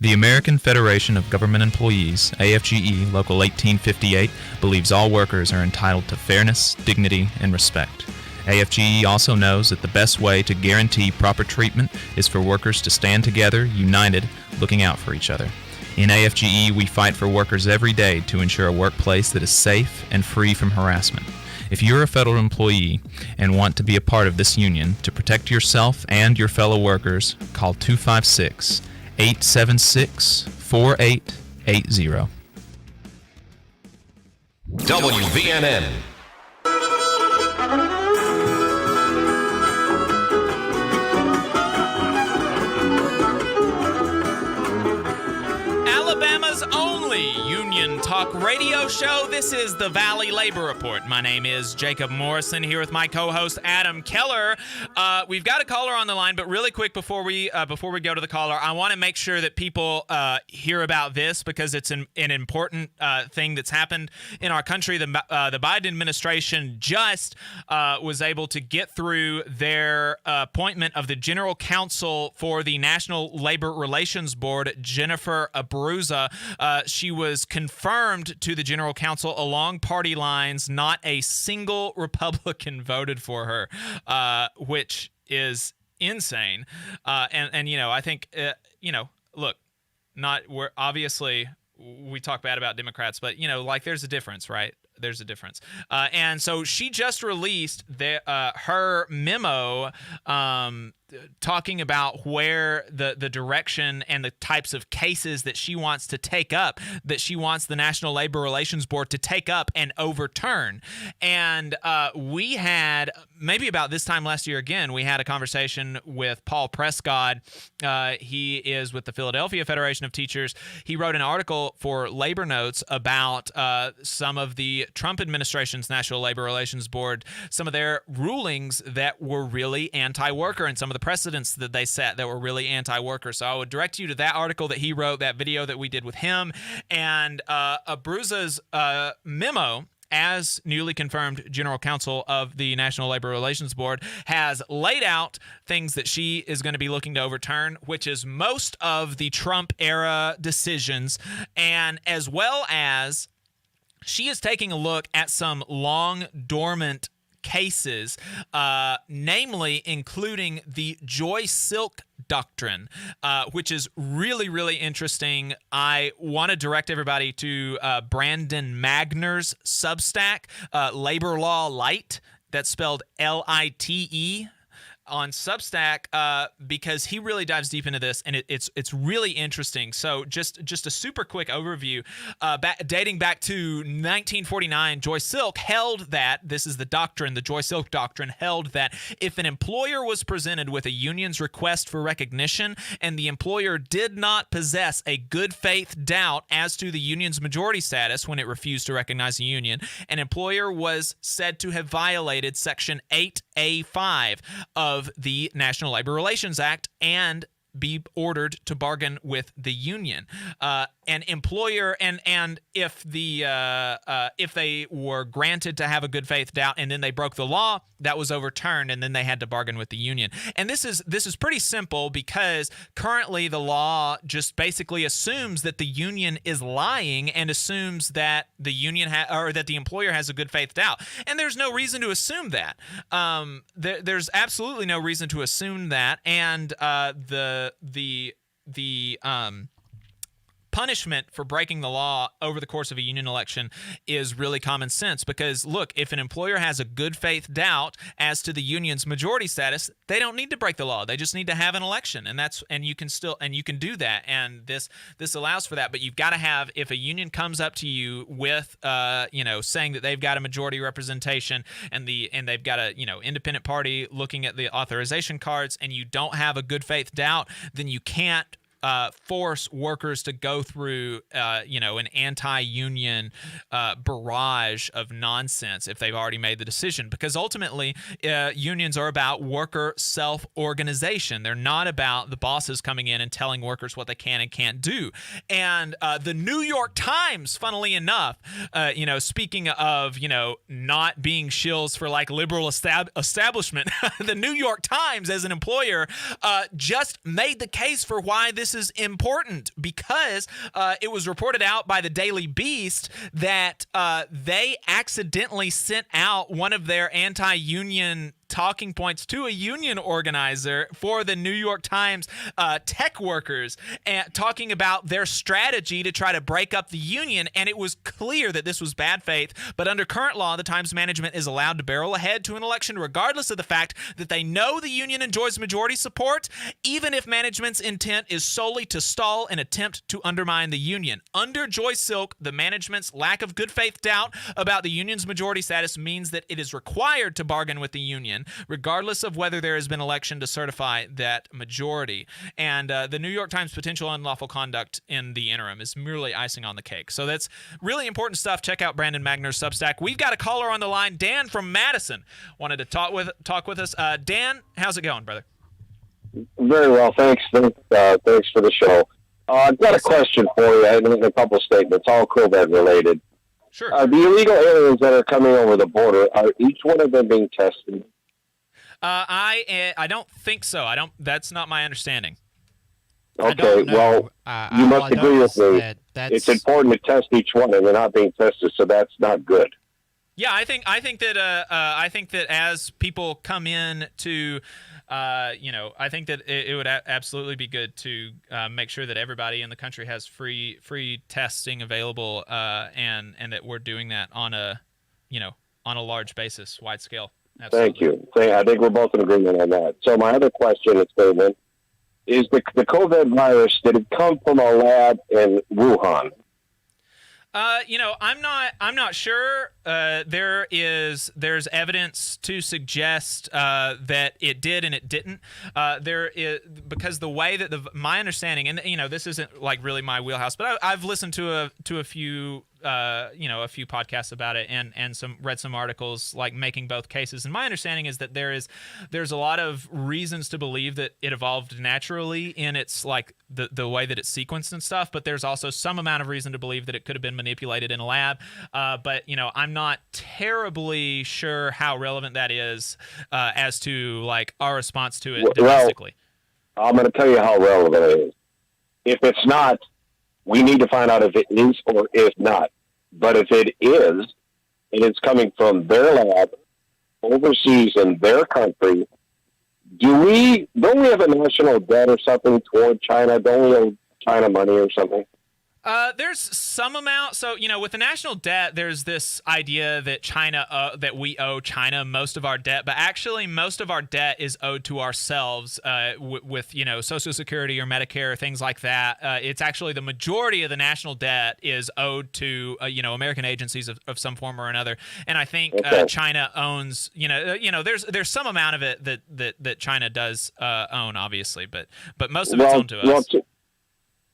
The American Federation of Government Employees, AFGE Local 1858, believes all workers are entitled to fairness, dignity, and respect. AFGE also knows that the best way to guarantee proper treatment is for workers to stand together, united, looking out for each other. In AFGE, we fight for workers every day to ensure a workplace that is safe and free from harassment. If you're a federal employee and want to be a part of this union, to protect yourself and your fellow workers, call 256-876-4880. WVNN. Alabama's only union talk radio show. This is the Valley Labor Report. My name is Jacob Morrison, here with my co-host Adam Keller. We've got a caller on the line, but really quick before we go to the caller, I want to make sure that people hear about this because it's an important thing that's happened in our country. The Biden administration just was able to get through their appointment of the general counsel for the National Labor Relations Board, Jennifer Abruzza. She was confirmed to the general counsel along party lines. Not a single Republican voted for her, which is insane. And I think, look, we're obviously, we talk bad about Democrats, but, there's a difference, right? There's a difference. And so she just released her memo talking about where the direction and the types of cases that she wants to take up, that she wants the National Labor Relations Board to take up and overturn. And we had, maybe about this time last year again, we had a conversation with Paul Prescott. He is with the Philadelphia Federation of Teachers. He wrote an article for Labor Notes about some of the Trump administration's National Labor Relations Board, some of their rulings that were really anti-worker and some of the precedents that they set that were really anti-worker. So I would direct you to that article that he wrote, that video that we did with him, and Abruzza's memo as newly confirmed general counsel of the National Labor Relations Board has laid out things that she is going to be looking to overturn, which is most of the Trump era decisions, and as well as she is taking a look at some long dormant cases, namely including the Joy Silk doctrine, which is really, really interesting. I want to direct everybody to Brandon Magner's Substack, Labor Law Light. That's spelled Lite. On Substack, because he really dives deep into this, and it's really interesting. So just a super quick overview, dating back to 1949, Joy Silk held that, this is the doctrine, the Joy Silk doctrine held that if an employer was presented with a union's request for recognition and the employer did not possess a good faith doubt as to the union's majority status when it refused to recognize a union, an employer was said to have violated Section 8A5 of the National Labor Relations Act and be ordered to bargain with the union. An employer, and if they were granted to have a good faith doubt and then they broke the law, that was overturned, and then they had to bargain with the union. And this is pretty simple, because currently the law just basically assumes that the union is lying and assumes that the union or that the employer has a good faith doubt, and there's no reason to assume that. There's absolutely no reason to assume that, and the punishment for breaking the law over the course of a union election is really common sense, because look, if an employer has a good faith doubt as to the union's majority status, they don't need to break the law. They just need to have an election, and you can do that, and this allows for that. But you've got to have, if a union comes up to you with saying that they've got a majority representation and they've got a independent party looking at the authorization cards, and you don't have a good faith doubt, then you can't force workers to go through, an anti-union barrage of nonsense if they've already made the decision. Because ultimately, unions are about worker self-organization. They're not about the bosses coming in and telling workers what they can and can't do. And the New York Times, funnily enough, speaking of, not being shills for like liberal establishment, the New York Times, as an employer, just made the case for why this is important, because it was reported out by the Daily Beast that they accidentally sent out one of their anti-union talking points to a union organizer for the New York Times tech workers, and talking about their strategy to try to break up the union. And it was clear that this was bad faith, but under current law, the Times management is allowed to barrel ahead to an election regardless of the fact that they know the union enjoys majority support, even if management's intent is solely to stall an attempt to undermine the union. Under Joy Silk, the management's lack of good faith doubt about the union's majority status means that it is required to bargain with the union, regardless of whether there has been election to certify that majority. And the New York Times potential unlawful conduct in the interim is merely icing on the cake. So that's really important stuff. Check out Brandon Magner's Substack. We've got a caller on the line, Dan from Madison, wanted to talk with us. Dan, how's it going, brother? Very well, thanks. Thanks for the show. I've got a question for you, and a couple statements, all COVID related. Sure. The illegal aliens that are coming over the border, are each one of them being tested? I don't think so. That's not my understanding. Okay, well, you must agree with me. It's important to test each one, and they're not being tested, so that's not good. Yeah, I think that as people come in to, I think that it would absolutely be good to make sure that everybody in the country has free testing available, and that we're doing that on a large basis, wide scale. Absolutely. Thank you. I think we're both in agreement on that. So my other question is the COVID virus, did it come from a lab in Wuhan? I'm not sure. There's evidence to suggest that it did and it didn't. There is, because the way that my understanding, and this isn't like really my wheelhouse, but I've listened to a few a few podcasts about it, and read some articles like making both cases. And my understanding is that there's a lot of reasons to believe that it evolved naturally in its like the way that it's sequenced and stuff. But there's also some amount of reason to believe that it could have been manipulated in a lab. But I'm not terribly sure how relevant that is as to like our response to it domestically. Well, I'm going to tell you how relevant it is. If it's not, we need to find out if it is or if not. But if it is, and it's coming from their lab overseas in their country, don't we have a national debt or something toward China? Don't we owe China money or something? There's some amount. So, with the national debt, there's this idea that that we owe China most of our debt, but actually most of our debt is owed to ourselves with Social Security or Medicare, things like that. It's actually the majority of the national debt is owed to, American agencies of some form or another. And I think China owns, there's some amount of it that China does own, obviously, but most of it's owned to us.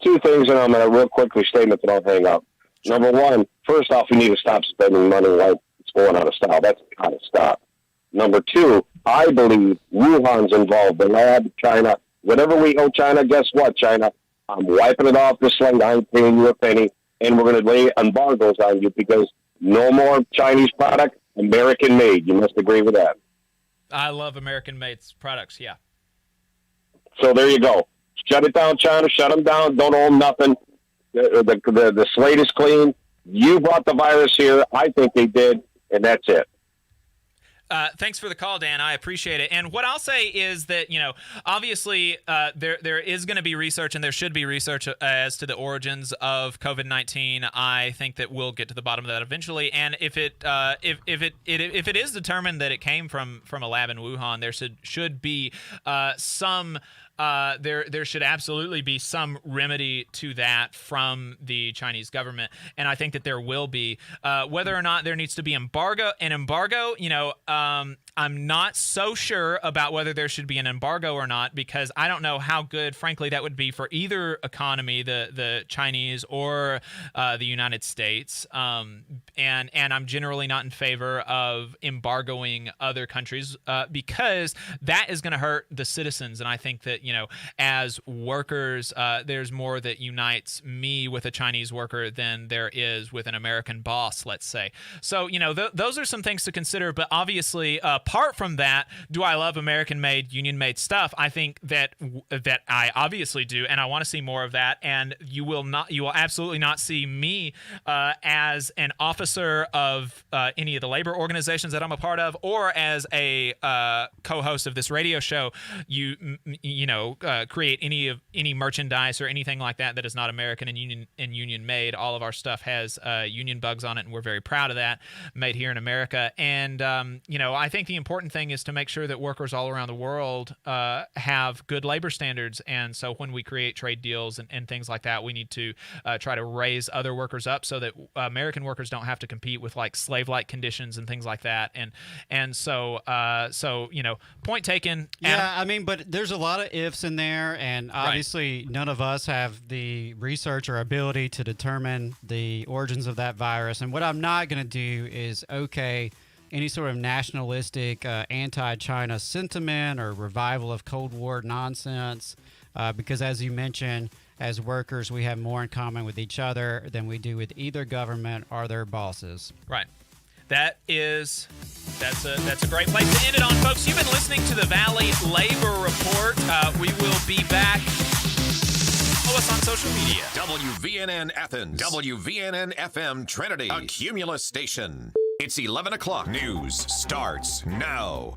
Two things, and I'm going to real quickly statement that I'll hang up. Sure. Number one, first off, we need to stop spending money like it's going out of style. That's got to stop. Number two, I believe Wuhan's involved. The lab, China, whatever we owe China, guess what, China? I'm wiping it off the slate. I ain't paying you a penny, and we're going to lay embargoes on you because no more Chinese product, American made. You must agree with that. I love American made products, yeah. So there you go. Shut it down, China. Shut them down. Don't owe them nothing. The slate is clean. You brought the virus here. I think they did, and that's it. Thanks for the call, Dan. I appreciate it. And what I'll say is that, obviously there is going to be research, and there should be research as to the origins of COVID-19. I think that we'll get to the bottom of that eventually. And if it is determined that it came from a lab in Wuhan, there should be some. There should absolutely be some remedy to that from the Chinese government, and I think that there will be. Whether or not there needs to be an embargo, I'm not so sure about whether there should be an embargo or not, because I don't know how good, frankly, that would be for either economy, the Chinese or the United States. And I'm generally not in favor of embargoing other countries because that is going to hurt the citizens, and I think that as workers, there's more that unites me with a Chinese worker than there is with an American boss, let's say. So, those are some things to consider. But obviously, apart from that, do I love American-made, union-made stuff? I think that I obviously do, and I want to see more of that. And you will absolutely not see me as an officer of any of the labor organizations that I'm a part of, or as a co-host of this radio show. Create any merchandise or anything like that is not American and union made. All of our stuff has union bugs on it, and we're very proud of that. Made here in America. And I think the important thing is to make sure that workers all around the world have good labor standards. And so when we create trade deals and things like that, we need to try to raise other workers up so that American workers don't have to compete with like slave-like conditions and things like that. And so point taken. Yeah, but there's a lot of ifs in there, and obviously none of us have the research or ability to determine the origins of that virus. And what I'm not going to do is any sort of nationalistic anti-China sentiment or revival of Cold War nonsense, because as you mentioned, as workers, we have more in common with each other than we do with either government or their bosses. Right. That's a great place to end it on, folks. You've been listening to the Valley Labor Report. We will be back. Follow us on social media. WVNN Athens, WVNN FM Trinity, a Cumulus station. It's 11 o'clock. News starts now.